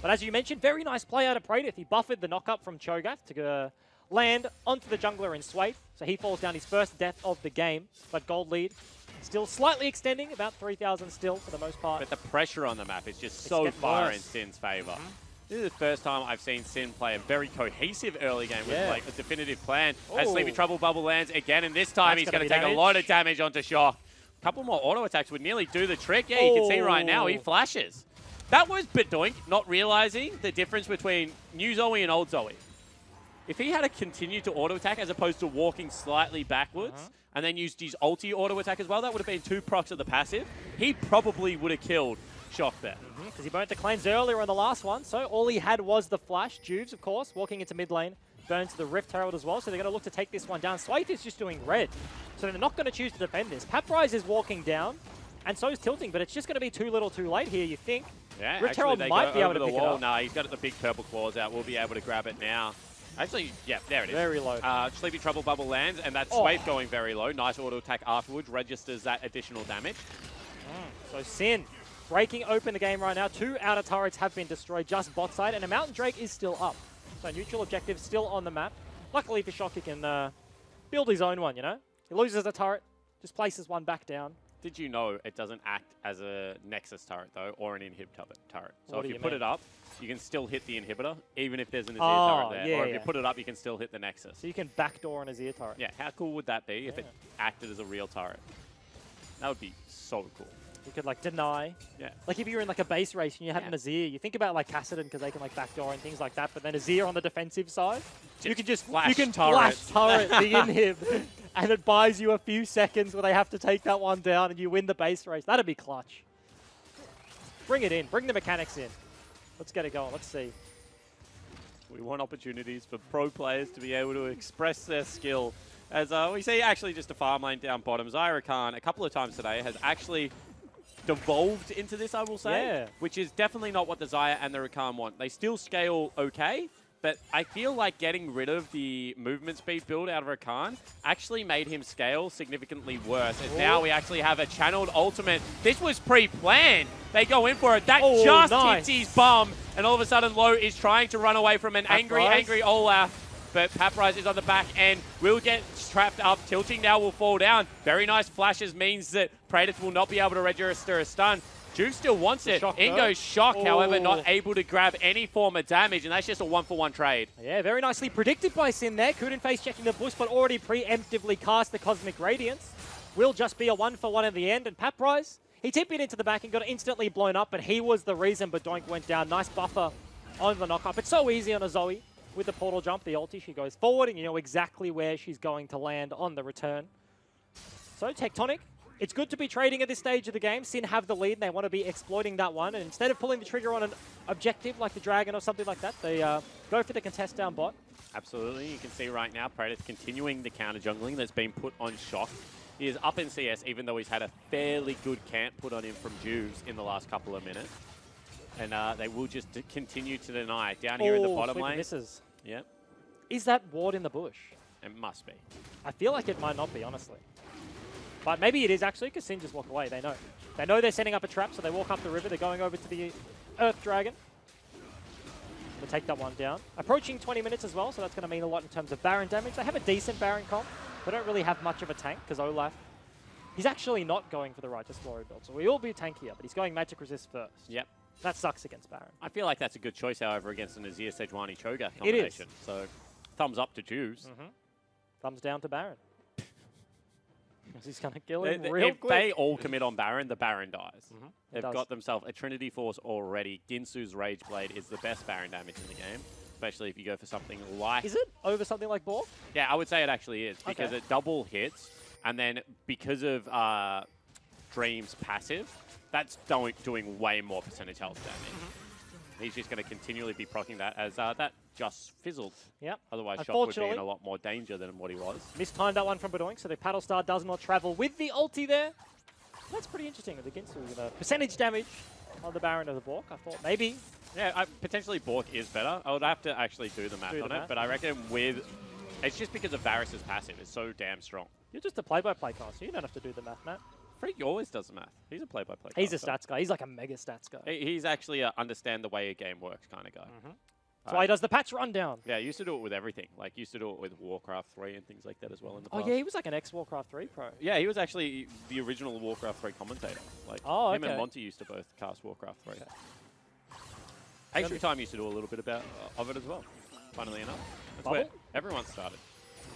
But as you mentioned, very nice play out of Praedyth. He buffered the knock-up from Cho'Gath to land onto the jungler in Swathe. So he falls down his first death of the game. But gold lead still slightly extending, about 3,000 still for the most part. But the pressure on the map is just It's so getting far worse. in Sin's favor. This is the first time I've seen Sin play a very cohesive early game with like a definitive plan. As Ooh. Sleepy Trouble bubble lands again, and this time That's he's gonna going to be take a damage. lot of damage onto Shock. A couple more auto attacks would nearly do the trick. Yeah, you can see right now he Oh. flashes. That was Bedoink not realizing the difference between new Zoe and old Zoe. If he had to continue to auto attack as opposed to walking slightly backwards and then used his ulti auto attack as well, that would have been 2 procs of the passive. He probably would have killed Shock there. Because he burnt the cleanse earlier on the last one, so all he had was the flash. Juves, of course, walking into mid lane, burns the Rift Herald as well, so they're going to look to take this one down. Swathe is just doing red, so they're not going to choose to defend this. Paparize is walking down, and so is Tilting, but it's just going to be too little too late here, you think. Yeah, Rift actually, Herald they might go be able over to the pick it wall. up. Nah, he's got the big purple claws out. We'll be able to grab it now. Actually, yeah, there it is. Very low. Sleepy Trouble bubble lands, and that's Oh. Swathe going very low. Nice auto attack afterwards, registers that additional damage. So Sin breaking open the game right now. 2 outer turrets have been destroyed, just bot side, and a Mountain Drake is still up. So neutral objective still on the map. Luckily for Shock, he can build his own one, you know? He loses a turret, just places one back down. Did you know it doesn't act as a Nexus turret, though, or an inhib turret? So What if do you you put mean? it up, you can still hit the inhibitor, even if there's an Azir Oh, turret there. yeah, or if yeah. you put it up, you can still hit the Nexus. So you can backdoor an Azir turret. Yeah, how cool would that be if it acted as a real turret? That would be so cool. You could like deny. Yeah. Like if you're in like a base race and you have an Azir, you think about like Kassadin because they can like backdoor and things like that, but then Azir on the defensive side, you can just flash you can turrets. flash turret the inhib, and it buys you a few seconds where they have to take that one down and you win the base race. That'd be clutch. Bring it in. Bring the mechanics in. Let's get it going. Let's see. We want opportunities for pro players to be able to express their skill. As we see actually just a farm lane down bottom. Zyra Khan a couple of times today has actually devolved into this, I will say. Yeah. Which is definitely not what the Zyra and the Rakan want. They still scale okay, but I feel like getting rid of the movement speed build out of Rakan actually made him scale significantly worse. As now we actually have a channeled ultimate. This was pre-planned. They go in for it. That just nice. hits his bum, and all of a sudden Low is trying to run away from an angry Olaf. But Paparize is on the back end, will get trapped up. Tilting now will fall down. Very nice flashes means that Praedyth will not be able to register a stun. Juke still wants it. Shock, In though. goes Shock, however, Oh. not able to grab any form of damage, and that's just a 1-for-1 trade. Yeah, very nicely predicted by Sin there. Kuden face checking the bush, but already preemptively cast the Cosmic Radiance. Will just be a 1-for-1 in the end, and Paparize, he tipped it into the back and got instantly blown up, but he was the reason Bedoink went down. Nice buffer on the knock-up. It's so easy on a Zoe. With the portal jump, the ulti, she goes forward, and you know exactly where she's going to land on the return. So, Tectonic, it's good to be trading at this stage of the game. Sin have the lead, and they want to be exploiting that one. And instead of pulling the trigger on an objective like the Dragon or something like that, they go for the contest down bot. Absolutely. You can see right now Praedyth continuing the counter jungling that's been put on Shock. He is up in CS, even though he's had a fairly good camp put on him from Juves in the last couple of minutes. And they will just continue to deny. Down here in the bottom Sleepy lane. misses. Yep, Is that ward in the bush? it must be. I feel like it might not be, honestly. But maybe it is actually, because Sin just walk away. They know. They know they're setting up a trap, so they walk up the river. They're going over to the Earth Dragon. They'll take that one down. Approaching 20 minutes as well, so that's going to mean a lot in terms of Baron damage. They have a decent Baron comp. They don't really have much of a tank, because Olaf, he's actually not going for the Righteous Glory build. So we all be tankier, but he's going Magic Resist first. Yep. That sucks against Baron. I feel like that's a good choice, however, against an Azir Sejuani Cho'Gath It is. combination. So, thumbs up to Juves. Thumbs down to Baron. Because he's going to kill him real If quick. they all commit on Baron, the Baron dies. They've does. got themselves a Trinity Force already. Ginsu's Rage Blade is the best Baron damage in the game, especially if you go for something like... Is it over something like Borg? Yeah, I would say it actually is, because Okay. it double hits, and then because of Dream's passive, that's doing way more percentage health damage. He's just going to continually be proccing that, as that just fizzled. Yep. Otherwise, Shock would be in Unfortunately- a lot more danger than what he was. Mistimed that one from Bedoink, so the Paddle Star does not travel with the ulti there. That's pretty interesting with the Ginsu. The percentage damage on the Baron of the Bork. I thought maybe Yeah, potentially Bork is better. I would have to actually do the math on it, but I reckon with... It's just because of Varus's passive. It's so damn strong. You're just a play-by-play caster. You don't have to do the math, Matt. Freak always does the math. He's a play-by-play He's a caster. stats guy. He's like a mega stats guy. He's actually a understand the way a game works kind of guy. That's why he does the patch rundown. Yeah, he used to do it with everything. Like, used to do it with Warcraft 3 and things like that as well in the past. Oh, yeah, he was like an ex-Warcraft 3 pro. Yeah, he was actually the original Warcraft 3 commentator. Like, him and Monty used to both cast Warcraft 3. Okay. Extra Time used to do a little bit of it as well, funnily enough. That's where everyone started.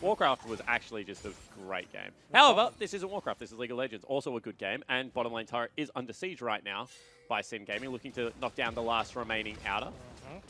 Warcraft was actually just a great game. However, this isn't Warcraft, this is League of Legends. Also a good game, and bottom lane turret is under siege right now by Sin Gaming, looking to knock down the last remaining outer.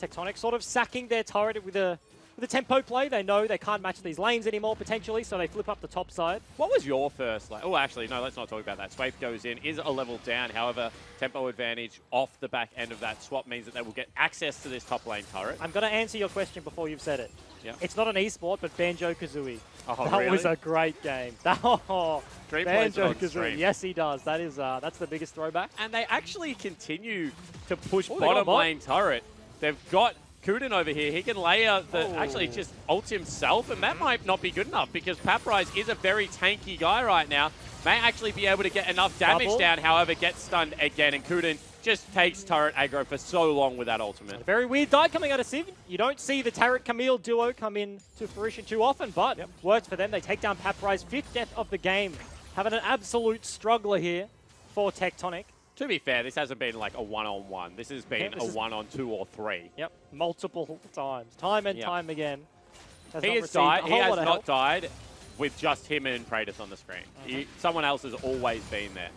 Tectonic sort of sacking their turret with a tempo play. They know they can't match these lanes anymore, potentially, so they flip up the top side. What was your first lane? Oh, actually, no, let's not talk about that. Swaith goes in, is a level down. However, tempo advantage off the back end of that swap means that they will get access to this top lane turret. I'm going to answer your question before you've said it. Yep. It's not an esport, but Banjo-Kazooie. Oh, that really? was a great game. Banjo-Kazooie. Yes, he does. That is that's the biggest throwback. And they actually continue to push bottom lane turret. They've got Kuden over here. He can layer the actually just ults himself, and that might not be good enough because Paprise is a very tanky guy right now. May actually be able to get enough damage down, however, gets stunned again, and Kuden just takes turret aggro for so long with that ultimate. A very weird die coming out of Civ. You don't see the Turret Camille duo come in to fruition too often, but works for them. They take down Paprise, 5th death of the game. Having an absolute struggler here for Tectonic. To be fair, this hasn't been like a one-on-one. This has been a one-on-2 or 3. Yep, multiple times. Time and time again. He has not died with just him and Praetus on the screen. Someone else has always been there.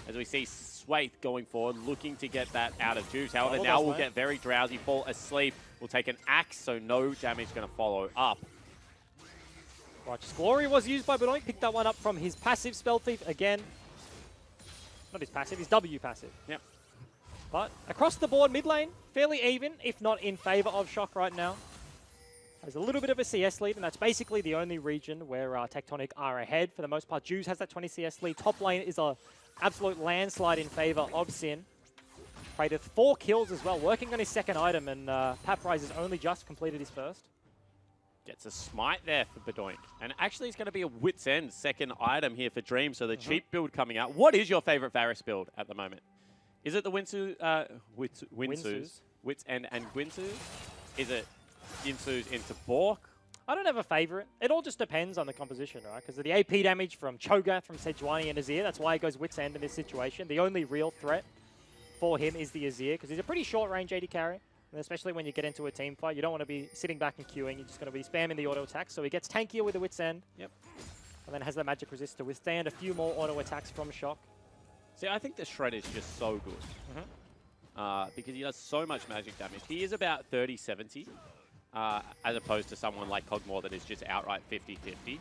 As we see Swaith going forward, looking to get that out of Juice. However, now we'll get very drowsy, fall asleep. We'll take an axe, so no damage going to follow up. Righteous Glory was used by Benoit. Picked that one up from his passive Spell Thief again. Not his passive, his W passive. Yep. But across the board, mid lane, fairly even, if not in favor of Shock right now. There's a little bit of a CS lead, and that's basically the only region where Tectonic are ahead for the most part. Juice has that 20 CS lead. Top lane is a absolute landslide in favor of Sin. Praetor 4 kills as well, working on his second item, and Paprise has only just completed his first. Gets a smite there for Bedoink. And actually it's going to be a Wit's End second item here for Dream, so the cheap build coming out. What is your favorite Varus build at the moment? Is it the Winsu's? Wit's End and Gwinsu? Is it Yinsu's into Bork? I don't have a favorite. It all just depends on the composition, right? Because of the AP damage from Cho'Gath, from Sejuani and Azir, that's why he goes Wit's End in this situation. The only real threat for him is the Azir, because he's a pretty short range AD carry. And especially when you get into a team fight, you don't want to be sitting back and queuing. You're just going to be spamming the auto attacks. So he gets tankier with the Wit's End. Yep. And then has the magic resist to withstand a few more auto attacks from Shock. See, I think the Shred is just so good. Because he does so much magic damage. He is about 30-70, as opposed to someone like Cogmore that is just outright 50-50.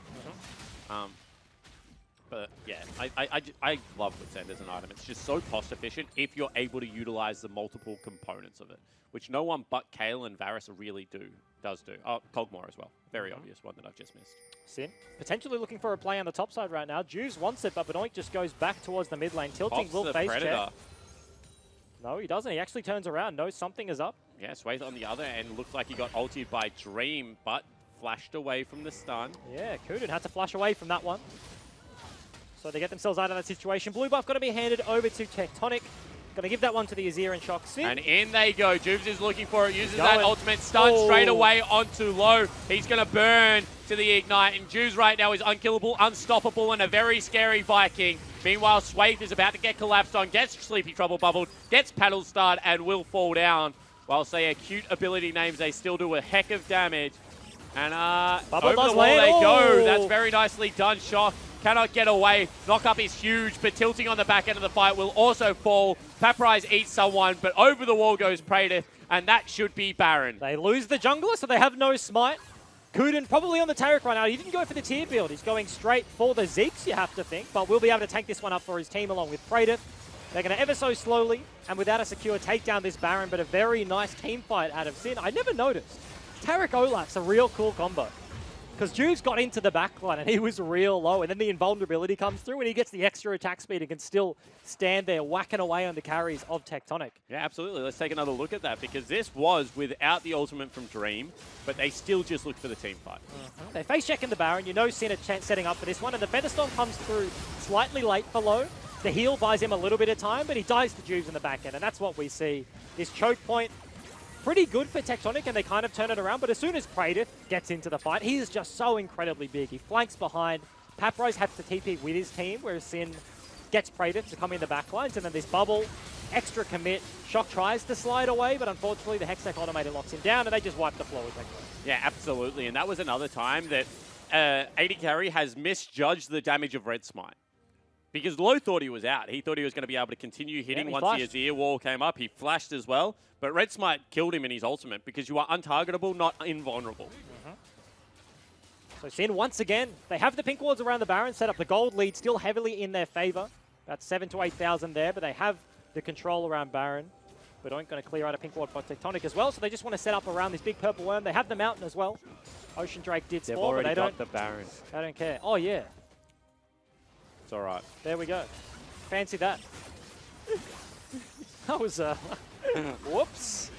But yeah, I love Wit's End as an item. It's just so cost efficient if you're able to utilize the multiple components of it, which no one but Kayle and Varus really does do. Oh, Cogmore as well. Very obvious one that I've just missed. Sin, potentially looking for a play on the top side right now. Juice wants it, but Benoit just goes back towards the mid lane. Tilting will face check. No, he doesn't. He actually turns around. Knows something is up. Yeah, Swaith on the other end. Looks like he got ulted by Dream, but flashed away from the stun. Yeah, Kuden had to flash away from that one. So they get themselves out of that situation. Blue buff going to be handed over to Tectonic. Going to give that one to the Azir and Shock. Sin. And in they go. Jubes is looking for it. Uses that ultimate stun straight away onto low. He's going to burn to the Ignite. And Jubes right now is unkillable, unstoppable, and a very scary Viking. Meanwhile, Swaith is about to get collapsed on, gets Sleepy Trouble bubbled, gets Paddle Starred, and will fall down. Whilst they are cute ability names, they still do a heck of damage. And over the wall they go. That's very nicely done. Shock cannot get away. Knock-up is huge, but tilting on the back end of the fight will also fall. Paprise eats someone, but over the wall goes Praetor, and that should be Baron. They lose the jungler, so they have no smite. Kuden probably on the Taric right now. He didn't go for the tier build. He's going straight for the Zeeks, you have to think, but we'll be able to tank this one up for his team along with Praetor. They're going to ever so slowly, and without a secure, take down this Baron, but a very nice team fight out of Sin. I never noticed. Taric Olaf's a real cool combo. Because Juve's got into the backline and he was real low, and then the invulnerability comes through and he gets the extra attack speed and can still stand there whacking away on the carries of Tectonic. Yeah, absolutely. Let's take another look at that, because this was without the ultimate from Dream, but they still just looked for the team fight. They face checking the Baron. You know Sin are setting up for this one, and the Featherstorm comes through slightly late for low. The heal buys him a little bit of time, but he dies to Juves in the back end, and that's what we see. This choke point, pretty good for Tectonic, and they kind of turn it around, but as soon as Praedyth gets into the fight, he is just so incredibly big. He flanks behind. Paprose has to TP with his team, whereas Sin gets Praedyth to come in the backlines, and then this bubble, extra commit. Shock tries to slide away, but unfortunately the Hextech Automator locks him down, and they just wipe the floor with Tectonic. Yeah, absolutely, and that was another time that AD Carry has misjudged the damage of Red Smite. Because Low thought he was out. He thought he was going to be able to continue hitting once the Azir wall came up. He flashed as well. But Red Smite killed him in his ultimate because you are untargetable, not invulnerable. So Sin, once again, they have the pink wards around the Baron set up. The gold lead still heavily in their favor. About 7,000 to 8,000 there, but they have the control around Baron. But aren't going to clear out a pink ward for Tectonic as well, so they just want to set up around this big purple worm. They have the mountain as well. Ocean Drake did spawn, but they got the Baron. They don't care. Oh, yeah. It's all right. There we go. Fancy that. That was whoops.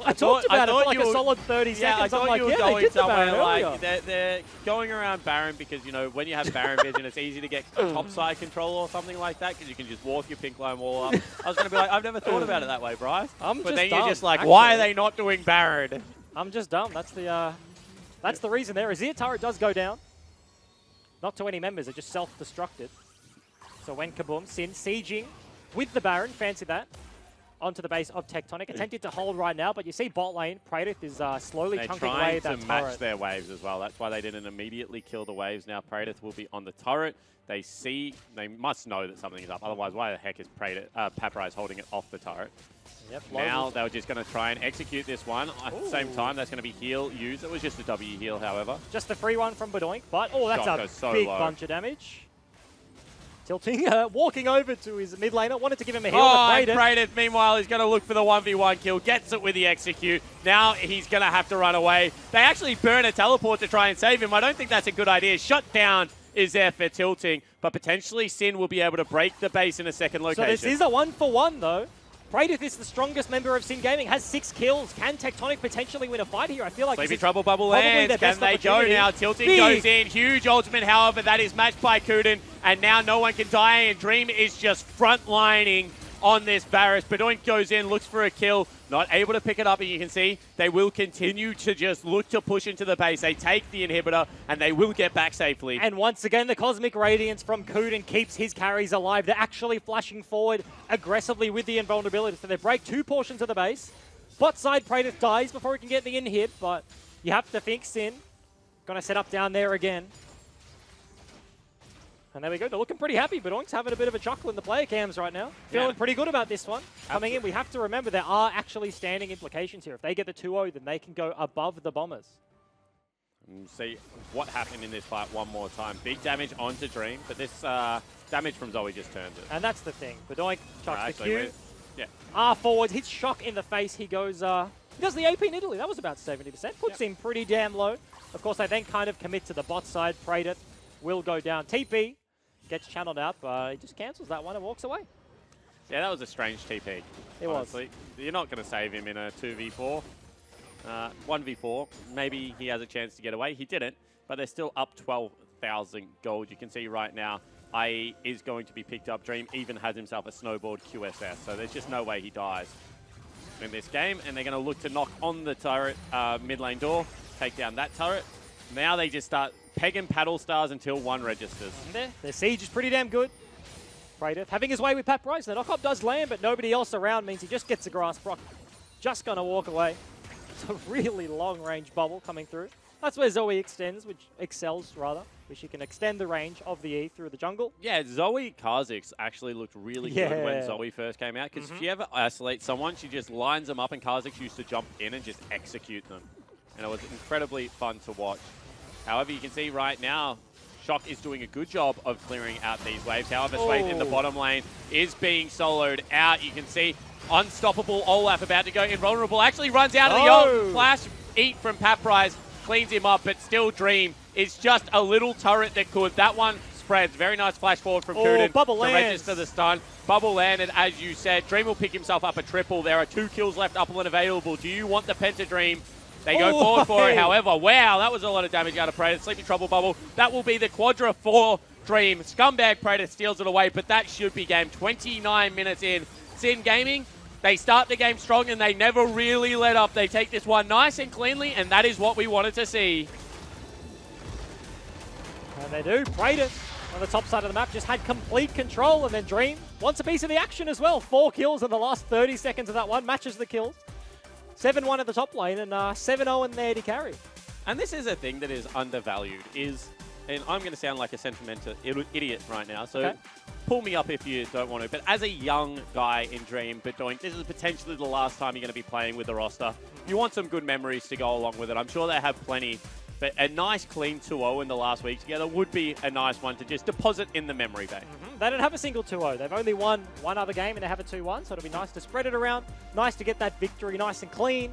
I talked about it for like a solid 30 seconds. I thought I'm like, you were yeah, going somewhere like earlier. they're going around Baron because, you know, when you have Baron vision, it's easy to get topside control or something like that because you can just walk your pink line wall up. I was going to be like, I've never thought about it that way, Bryce. But then you're just like, why are they not doing Baron? I'm just dumb. That's the reason there. Azir turret does go down. Not to any members, it just self-destructed. So when Kaboom, Sin sieging with the Baron, fancy that, onto the base of Tectonic. Attempted to hold right now, but you see bot lane, Praedyth is slowly chunking away that turret. They're trying to match their waves as well. That's why they didn't immediately kill the waves. Now Praedyth will be on the turret. They must know that something is up. Otherwise, why the heck is Paprize holding it off the turret? Yep, now they were just going to try and execute this one. At the same time, that's going to be heal used. It was just a W heal, however. Just the free one from Badoink, but that's a big bunch of damage. Tilting, walking over to his mid laner, wanted to give him a heal. Praedyth, meanwhile, is going to look for the 1v1 kill, gets it with the execute. Now he's going to have to run away. They actually burn a teleport to try and save him. I don't think that's a good idea. Shut down is there for Tilting, but potentially Sin will be able to break the base in a second location. So this is a 1-for-1 though. Praedyth is the strongest member of Sin Gaming, has 6 kills. Can Tectonic potentially win a fight here? I feel like Sleepy Trouble Bubble lands. Can they go now? Tilting goes in. Huge ultimate, however, that is matched by Kuden. And now no one can die, and Dream is just frontlining on this Varus. Badoink goes in, looks for a kill, not able to pick it up, and you can see they will continue to just look to push into the base. They take the inhibitor, and they will get back safely. And once again, the Cosmic Radiance from Kuden keeps his carries alive. They're actually flashing forward aggressively with the invulnerability, so they break 2 portions of the base. Bot side, Praedyth dies before he can get the in-hit, but you have to think Sin. Gonna set up down there again. And there we go. They're looking pretty happy. Badoink's having a bit of a chuckle in the player cams right now. Feeling pretty good about this one. Coming in, we have to remember there are actually standing implications here. If they get the 2-0, then they can go above the Bombers. And see what happened in this fight one more time. Big damage onto Dream, but this damage from Zoe just turns it. And that's the thing. Badoink chucks the Q. Yeah. R forward, hits Shock in the face. He goes, he does the AP in Italy. That was about 70%. Puts him pretty damn low. Of course, they then kind of commit to the bot side. Praedyth will go down. TP gets channeled out, but he just cancels that one and walks away. Yeah, that was a strange TP. It honestly. You're not going to save him in a 2v4. 1v4, maybe he has a chance to get away. He didn't, but they're still up 12,000 gold. You can see right now, IE is going to be picked up. Dream even has himself a snowboard QSS, so there's just no way he dies in this game. And they're going to look to knock on the turret mid lane door, take down that turret. Now they just start pegging paddle stars until one registers. And their siege is pretty damn good. Praedyth having his way with Paprize. The knock-up does land, but nobody else around means he just gets a grass proc. Just going to walk away. It's a really long-range bubble coming through. That's where Zoe excels, which she can extend the range of the E through the jungle. Yeah, Zoe Kha'Zix actually looked really good when Zoe first came out, because if she ever isolates someone, she just lines them up, and Kha'Zix used to jump in and just execute them. And it was incredibly fun to watch. However, you can see right now, Shock is doing a good job of clearing out these waves. However, Swathe in the bottom lane is being soloed out. You can see Unstoppable Olaf about to go invulnerable. Actually runs out of the ult. Flash eat from Paprize. cleans him up, but still Dream is just a little turret that could. That one spreads. Very nice flash forward from Kuden Bubble to lands. register the stun. Bubble landed, as you said. Dream will pick himself up a triple. There are 2 kills left upland available. Do you want the Penta Dream? They go forward for it, however. Wow, that was a lot of damage out of Predator. Sleepy Trouble Bubble. That will be the Quadra for Dream. Scumbag Predator steals it away, but that should be game. 29 minutes in. Sin Gaming, they start the game strong and they never really let up. They take this one nice and cleanly, and that is what we wanted to see. And they do. Predator on the top side of the map just had complete control, and then Dream wants a piece of the action as well. 4 kills in the last 30 seconds of that one. Matches the kills. 7-1 at the top lane and 7-0 in the AD carry. And this is a thing that is undervalued, and I'm going to sound like a sentimental idiot right now, so pull me up if you don't want to. But as a young guy in Dream, but this is potentially the last time you're going to be playing with the roster, you want some good memories to go along with it. I'm sure they have plenty, but a nice clean 2-0 in the last week together would be a nice one to just deposit in the memory bank. They don't have a single 2-0. They've only won one other game and they have a 2-1, so it'll be nice to spread it around. Nice to get that victory nice and clean.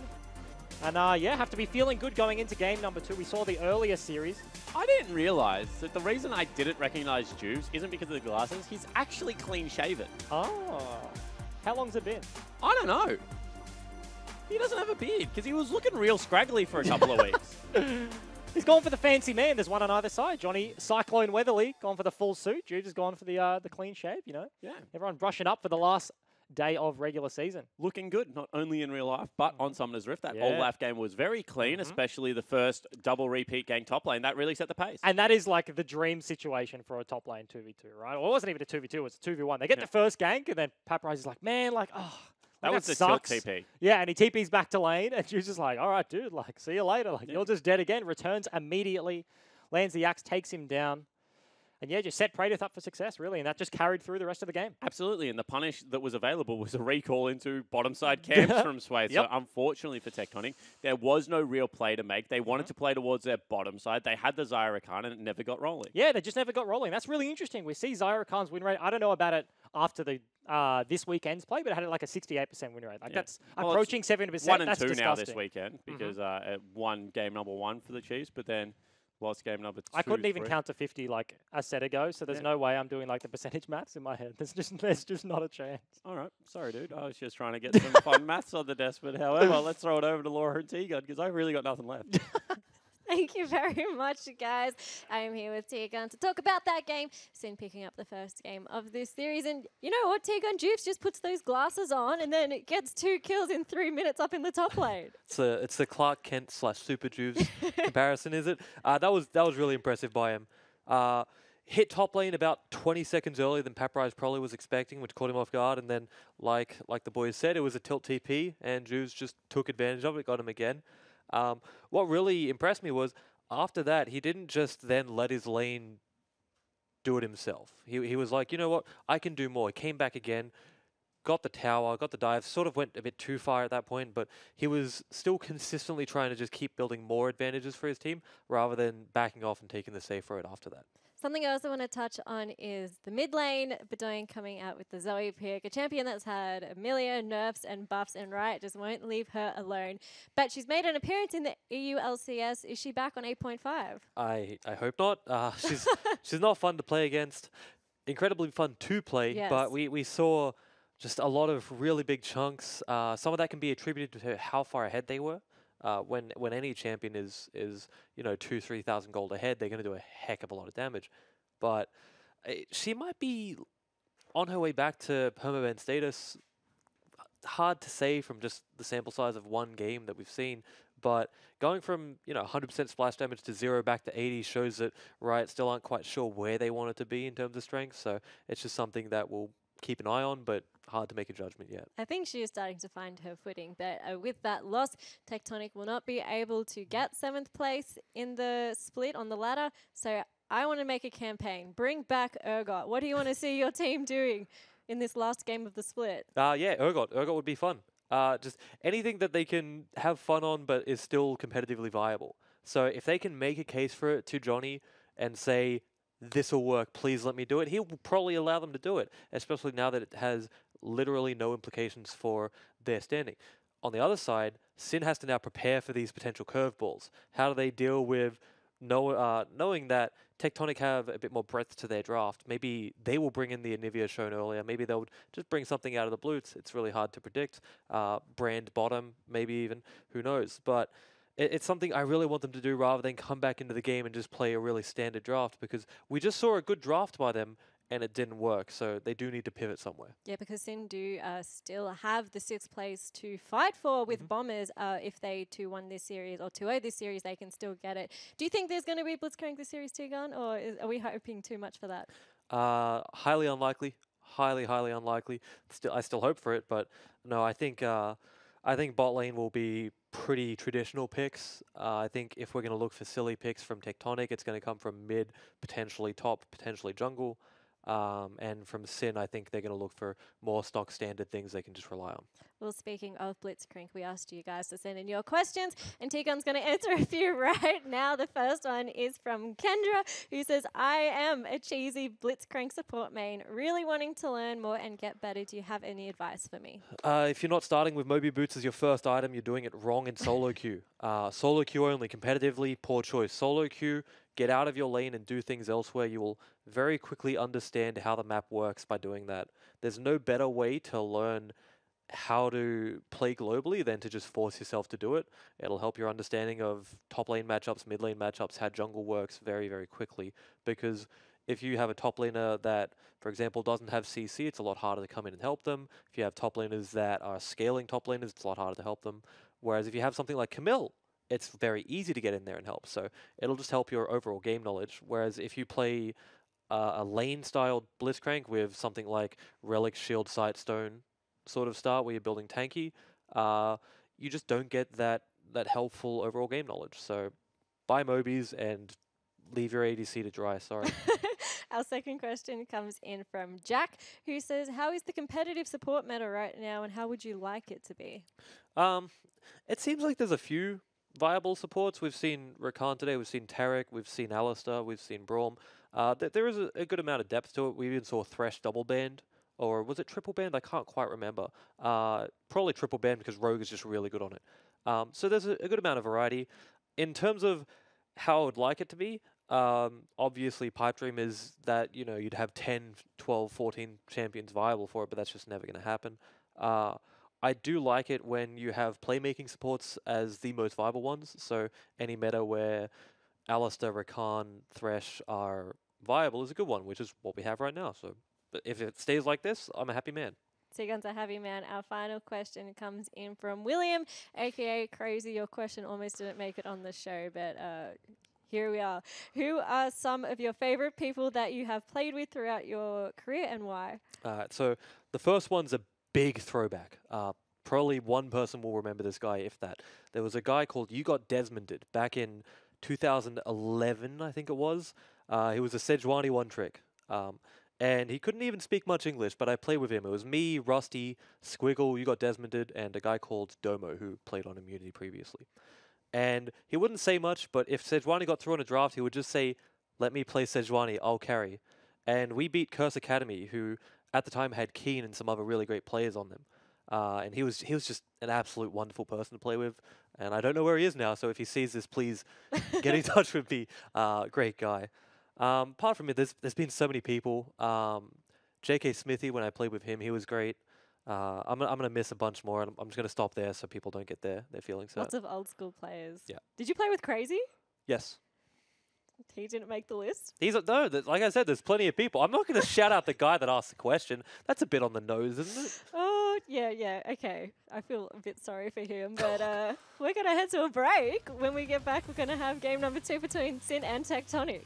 And yeah, have to be feeling good going into game number 2. We saw the earlier series. I didn't realize that the reason I didn't recognize Juves isn't because of the glasses. He's actually clean shaven. Oh. How long's it been? I don't know. He doesn't have a beard because he was looking real scraggly for a couple of weeks. He's gone for the fancy man. There's one on either side. Johnny Cyclone Weatherly gone for the full suit. Jude has gone for the clean shave, you know. Yeah. Everyone brushing up for the last day of regular season. Looking good, not only in real life, but on Summoner's Rift. That Olaf game was very clean, especially the first double repeat gang top lane. That really set the pace. And that is like the dream situation for a top lane 2v2, right? Well, it wasn't even a 2v2, it was a 2v1. They get the first gank, and then Paprise is like, man, like, oh, that was the sucks. tilt TP. Yeah, and he TP's back to lane, and Juice is like, all right, dude, like, see you later. Like, you're just dead again. Returns immediately, lands the axe, takes him down. And yeah, just set Praedyth up for success, really, and that just carried through the rest of the game. Absolutely, and the punish that was available was a recall into bottom side camps from Sway. So unfortunately for Tectonic, there was no real play to make. They wanted to play towards their bottom side. They had the Zyra Khan, and it never got rolling. Yeah, they just never got rolling. That's really interesting. We see Zyra Khan's win rate. I don't know about it after the this weekend's play, but it had like a 68% win rate. Like that's approaching 70%. 1 and that's 2 disgusting. now this weekend because it won game number 1 for the Chiefs, but then lost game number 2. I couldn't even count to 50 like a set ago, so there's no way I'm doing like the percentage maths in my head. There's just not a chance. All right, sorry, dude. I was just trying to get some fun maths on the desk, but however, let's throw it over to Laura and T-Gun because I've really got nothing left. Thank you very much, guys. I am here with T-Gun to talk about that game. Sin picking up the first game of this series. And you know what? T-Gun Jukes just puts those glasses on and then it gets 2 kills in 3 minutes up in the top lane. It's the Clark Kent / Super Juves comparison, is it? That was really impressive by him. Hit top lane about 20 seconds earlier than Paprise probably was expecting, which caught him off guard. And then, like the boys said, it was a tilt TP, and Juves just took advantage of it, got him again. What really impressed me was after that, he didn't just then let his lane do it himself. He was like, you know what, I can do more. He came back again, got the tower, got the dive, sort of went a bit too far at that point, but he was still consistently trying to just keep building more advantages for his team rather than backing off and taking the safe road after that. Something I also want to touch on is the mid lane. Bedoin coming out with the Zoe pick, a champion that's had a million nerfs and buffs, and Riot just won't leave her alone. But she's made an appearance in the EU LCS. Is she back on 8.5? I hope not. She's not fun to play against. Incredibly fun to play, but we saw just a lot of really big chunks. Some of that can be attributed to how far ahead they were. When any champion is 2,000-3,000 gold ahead, they're going to do a heck of a lot of damage. But she might be on her way back to permaban status. Hard to say from just the sample size of one game that we've seen. But going from 100% splash damage to 0 back to 80 shows that Riot still aren't quite sure where they want it to be in terms of strength. So it's just something that we'll keep an eye on, but hard to make a judgment yet. I think she is starting to find her footing, but with that loss, Tectonic will not be able to get 7th place in the split on the ladder. So I want to make a campaign. Bring back Urgot. What do you want to see your team doing in this last game of the split? Yeah, Urgot. Urgot would be fun. Just anything that they can have fun on, but is still competitively viable. So if they can make a case for it to Johnny and say, this will work, please let me do it, he'll probably allow them to do it, especially now that it has literally no implications for their standing. On the other side, Sin has to now prepare for these potential curveballs. How do they deal with knowing that Tectonic have a bit more breadth to their draft? Maybe they will bring in the Anivia shown earlier. Maybe they'll just bring something out of the blue. It's really hard to predict. Brand bottom, maybe even. Who knows? But it's something I really want them to do rather than come back into the game and just play a really standard draft, because we just saw a good draft by them and it didn't work. So they do need to pivot somewhere. Yeah, because Sin do still have the 6th place to fight for with Bombers. If they 2-1 this series or 2-0 this series, they can still get it. Do you think there's going to be Blitzcrank this series, Tegan, or are we hoping too much for that? Highly unlikely. Highly unlikely. I still hope for it, but no, I think bot lane will be pretty traditional picks. I think if we're going to look for silly picks from Tectonic, it's going to come from mid, potentially top, potentially jungle. And from Sin, I think they're going to look for more stock standard things they can just rely on. Well, speaking of Blitzcrank, we asked you guys to send in your questions, and Tegan's going to answer a few right now. The first one is from Kendra, who says, I am a cheesy Blitzcrank support main, really wanting to learn more and get better. Do you have any advice for me? If you're not starting with Moby Boots as your first item, you're doing it wrong in solo queue. Solo queue only, competitively, poor choice. Solo queue, get out of your lane and do things elsewhere. You will very quickly understand how the map works by doing that. There's no better way to learn how to play globally than to just force yourself to do it. It'll help your understanding of top lane matchups, mid lane matchups, how jungle works very quickly. Because if you have a top laner that, for example, doesn't have CC, it's a lot harder to come in and help them. If you have top laners that are scaling top laners, it's a lot harder to help them. Whereas if you have something like Camille, it's very easy to get in there and help. So it'll just help your overall game knowledge. Whereas if you play a lane-styled Blitzcrank with something like Relic, Shield, Sightstone sort of start, where you're building tanky, you just don't get that helpful overall game knowledge. So buy Mobies and leave your ADC to dry. Sorry. Our second question comes in from Jack, who says, how is the competitive support meta right now, and how would you like it to be? It seems like there's a few viable supports. We've seen Rakan today, we've seen Tarek, we've seen Alistar, we've seen Braum. There is a good amount of depth to it. We even saw Thresh double banned, or was it triple banned? I can't quite remember. Probably triple banned because Rogue is just really good on it. So there's a good amount of variety. In terms of how I would like it to be, obviously pipe dream is that, you know, you'd have 10, 12, 14 champions viable for it, but that's just never going to happen. I do like it when you have playmaking supports as the most viable ones. So any meta where Alistar, Rakan, Thresh are viable is a good one, which is what we have right now. So but if it stays like this, I'm a happy man. Tegan's a happy man. Our final question comes in from William, aka Crazy. Your question almost didn't make it on the show, but here we are. Who are some of your favorite people that you have played with throughout your career, and why? So the first one's a big throwback. Probably one person will remember this guy, if that. There was a guy called You Got Desmonded back in 2011, I think it was. He was a Sejuani one-trick. And he couldn't even speak much English, but I played with him. It was me, Rusty, Squiggle, You Got Desmonded, and a guy called Domo, who played on Immunity previously. And he wouldn't say much, but if Sejuani got through on a draft, he would just say, let me play Sejuani, I'll carry. And we beat Curse Academy, who at the time had Keen and some other really great players on them. And he was just an absolute wonderful person to play with. And I don't know where he is now, so if he sees this, please get in touch with me. Great guy. Apart from it, there's been so many people. J.K. Smithy, when I played with him, he was great. I'm gonna miss a bunch more, and I'm just gonna stop there so people don't get their feelings hurt. Lots of old school players. Yeah. Did you play with Crazy? Yes. He didn't make the list. Like I said, there's plenty of people. I'm not gonna shout out the guy that asked the question. That's a bit on the nose, isn't it? Oh, yeah, okay. I feel a bit sorry for him, but we're gonna head to a break. When we get back, we're gonna have game number 2 between Sin and Tectonic.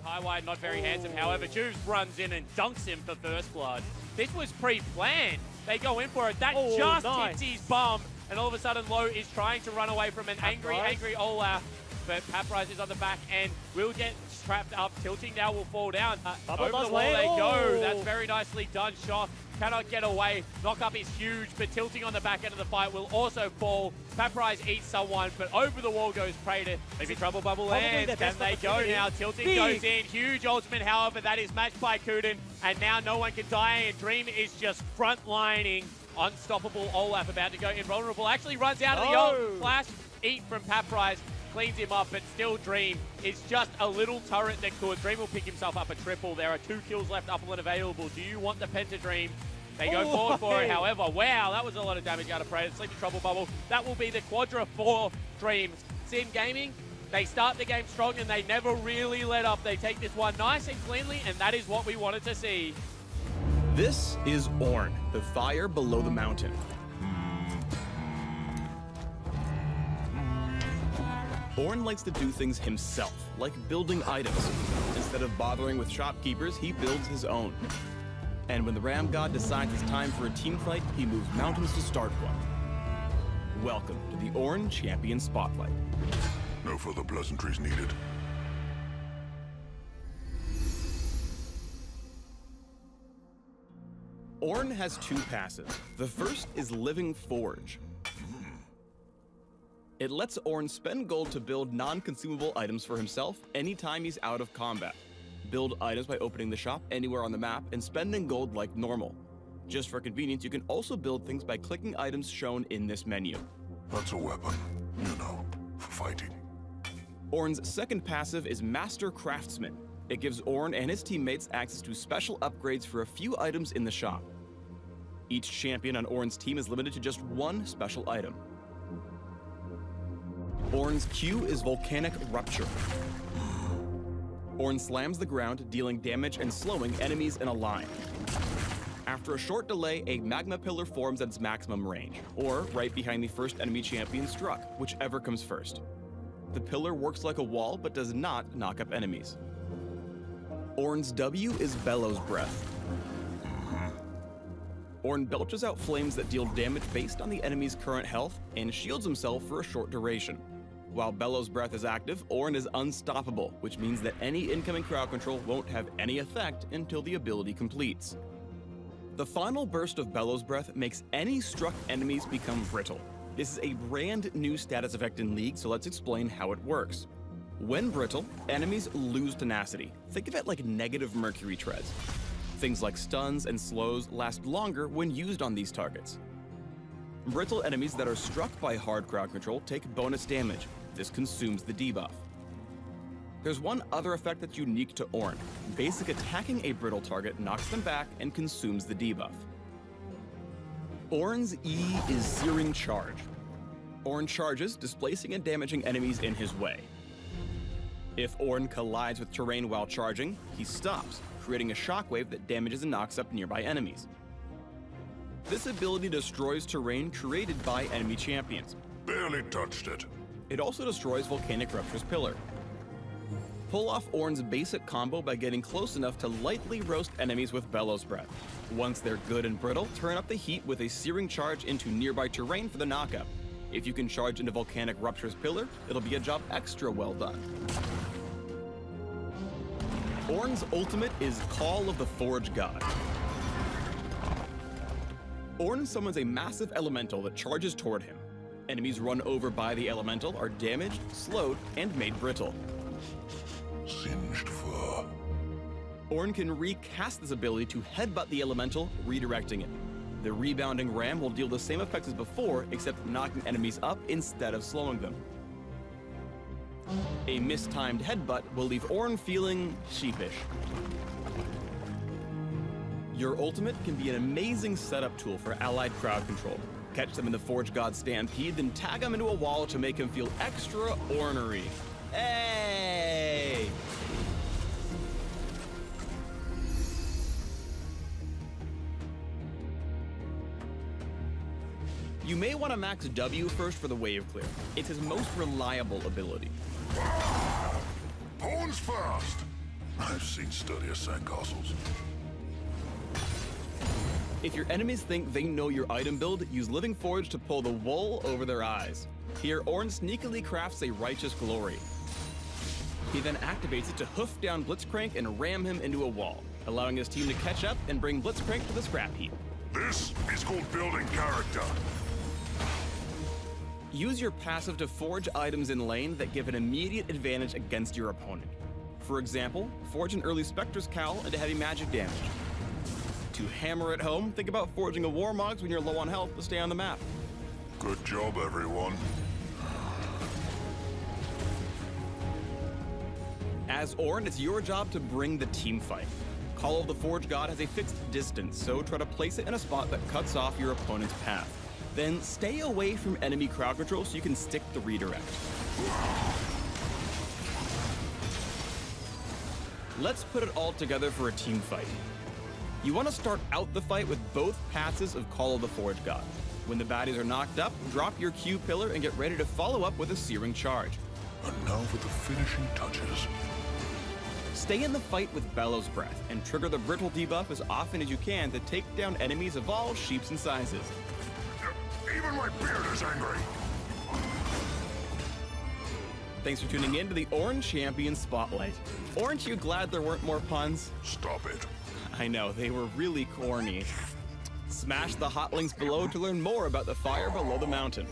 High wide, not very handsome. However, Juves runs in and dunks him for first blood. This was pre-planned. They go in for it. That just hits his bum. And all of a sudden, Low is trying to run away from an angry Olaf. But Paprise is on the back end. Will get trapped up. Tilting now will fall down. Over the wall they go. That's very nicely done. Shock cannot get away. Knock up is huge, but Tilting on the back end of the fight will also fall. Paprise eats someone, but over the wall goes Praetor. Maybe Trouble Bubble lands. Can they go now? Tilting goes in. Huge ultimate, however, that is matched by Kuden. And now no one can die, and Dream is just frontlining Unstoppable Olaf about to go invulnerable. Actually runs out of the ult. Flash eat from Paprise. Cleans him up, but still Dream is just a little turret that could. Dream will pick himself up a triple. There are 2 kills left, upper and available. Do you want the Penta Dream? They go forward for it, however. Wow, that was a lot of damage out of Prey. Sleepy Trouble Bubble. That will be the Quadra for Dreams. Sin Gaming, they start the game strong and they never really let up. They take this one nice and cleanly, and that is what we wanted to see. This is Ornn, the fire below the mountain. Ornn likes to do things himself, like building items. Instead of bothering with shopkeepers, he builds his own. And when the Ram God decides it's time for a team fight, he moves mountains to start one. Welcome to the Ornn Champion Spotlight. No further pleasantries needed. Ornn has 2 passives. The first is Living Forge. It lets Ornn spend gold to build non-consumable items for himself anytime he's out of combat. Build items by opening the shop anywhere on the map and spending gold like normal. Just for convenience, you can also build things by clicking items shown in this menu. That's a weapon, you know, for fighting. Ornn's second passive is Master Craftsman. It gives Ornn and his teammates access to special upgrades for a few items in the shop. Each champion on Ornn's team is limited to just 1 special item. Ornn's Q is Volcanic Rupture. Ornn slams the ground, dealing damage and slowing enemies in a line. After a short delay, a magma pillar forms at its maximum range, or right behind the first enemy champion struck, whichever comes first. The pillar works like a wall, but does not knock up enemies. Ornn's W is Bellows Breath. Ornn belches out flames that deal damage based on the enemy's current health and shields himself for a short duration. While Bellows Breath is active, Ornn is unstoppable, which means that any incoming crowd control won't have any effect until the ability completes. The final burst of Bellows Breath makes any struck enemies become brittle. This is a brand new status effect in League, so let's explain how it works. When brittle, enemies lose tenacity. Think of it like negative mercury treads. Things like stuns and slows last longer when used on these targets. Brittle enemies that are struck by hard crowd control take bonus damage. This consumes the debuff. There's one other effect that's unique to Ornn. Basic attacking a brittle target knocks them back and consumes the debuff. Ornn's E is Searing Charge. Ornn charges, displacing and damaging enemies in his way. If Ornn collides with terrain while charging, he stops, creating a shockwave that damages and knocks up nearby enemies. This ability destroys terrain created by enemy champions. Barely touched it. It also destroys Volcanic Rupture's pillar. Pull off Ornn's basic combo by getting close enough to lightly roast enemies with Bellows Breath. Once they're good and brittle, turn up the heat with a Searing Charge into nearby terrain for the knockup. If you can charge into Volcanic Rupture's pillar, it'll be a job extra well done. Ornn's ultimate is Call of the Forge God. Ornn summons a massive elemental that charges toward him. Enemies run over by the elemental are damaged, slowed, and made brittle. Singed fur. Ornn can recast this ability to headbutt the elemental, redirecting it. The rebounding ram will deal the same effects as before, except knocking enemies up instead of slowing them. A mistimed headbutt will leave Ornn feeling sheepish. Your ultimate can be an amazing setup tool for allied crowd control. Catch them in the Forge God Stampede, then tag them into a wall to make him feel extra ornery. Hey! You may want to max W first for the wave clear. It's his most reliable ability. Horns fast! I've seen sturdier sandcastles. If your enemies think they know your item build, use Living Forge to pull the wool over their eyes. Here, Ornn sneakily crafts a Righteous Glory. He then activates it to hoof down Blitzcrank and ram him into a wall, allowing his team to catch up and bring Blitzcrank to the scrap heap. This is called building character. Use your passive to forge items in lane that give an immediate advantage against your opponent. For example, forge an early Spectre's Cowl into heavy magic damage. To to hammer it home, think about forging a Warmogs when you're low on health to stay on the map. Good job, everyone. As Ornn, it's your job to bring the team fight. Call of the Forge God has a fixed distance, so try to place it in a spot that cuts off your opponent's path. Then stay away from enemy crowd control so you can stick the redirect. Let's put it all together for a team fight. You want to start out the fight with both passes of Call of the Forge God. When the baddies are knocked up, drop your Q pillar and get ready to follow up with a Searing Charge. And now for the finishing touches. Stay in the fight with Bellows Breath and trigger the Brittle debuff as often as you can to take down enemies of all shapes and sizes. Even my beard is angry. Thanks for tuning in to the Ornn Champion Spotlight. Aren't you glad there weren't more puns? Stop it. I know, they were really corny. Smash the hot links below to learn more about the fire below the mountain.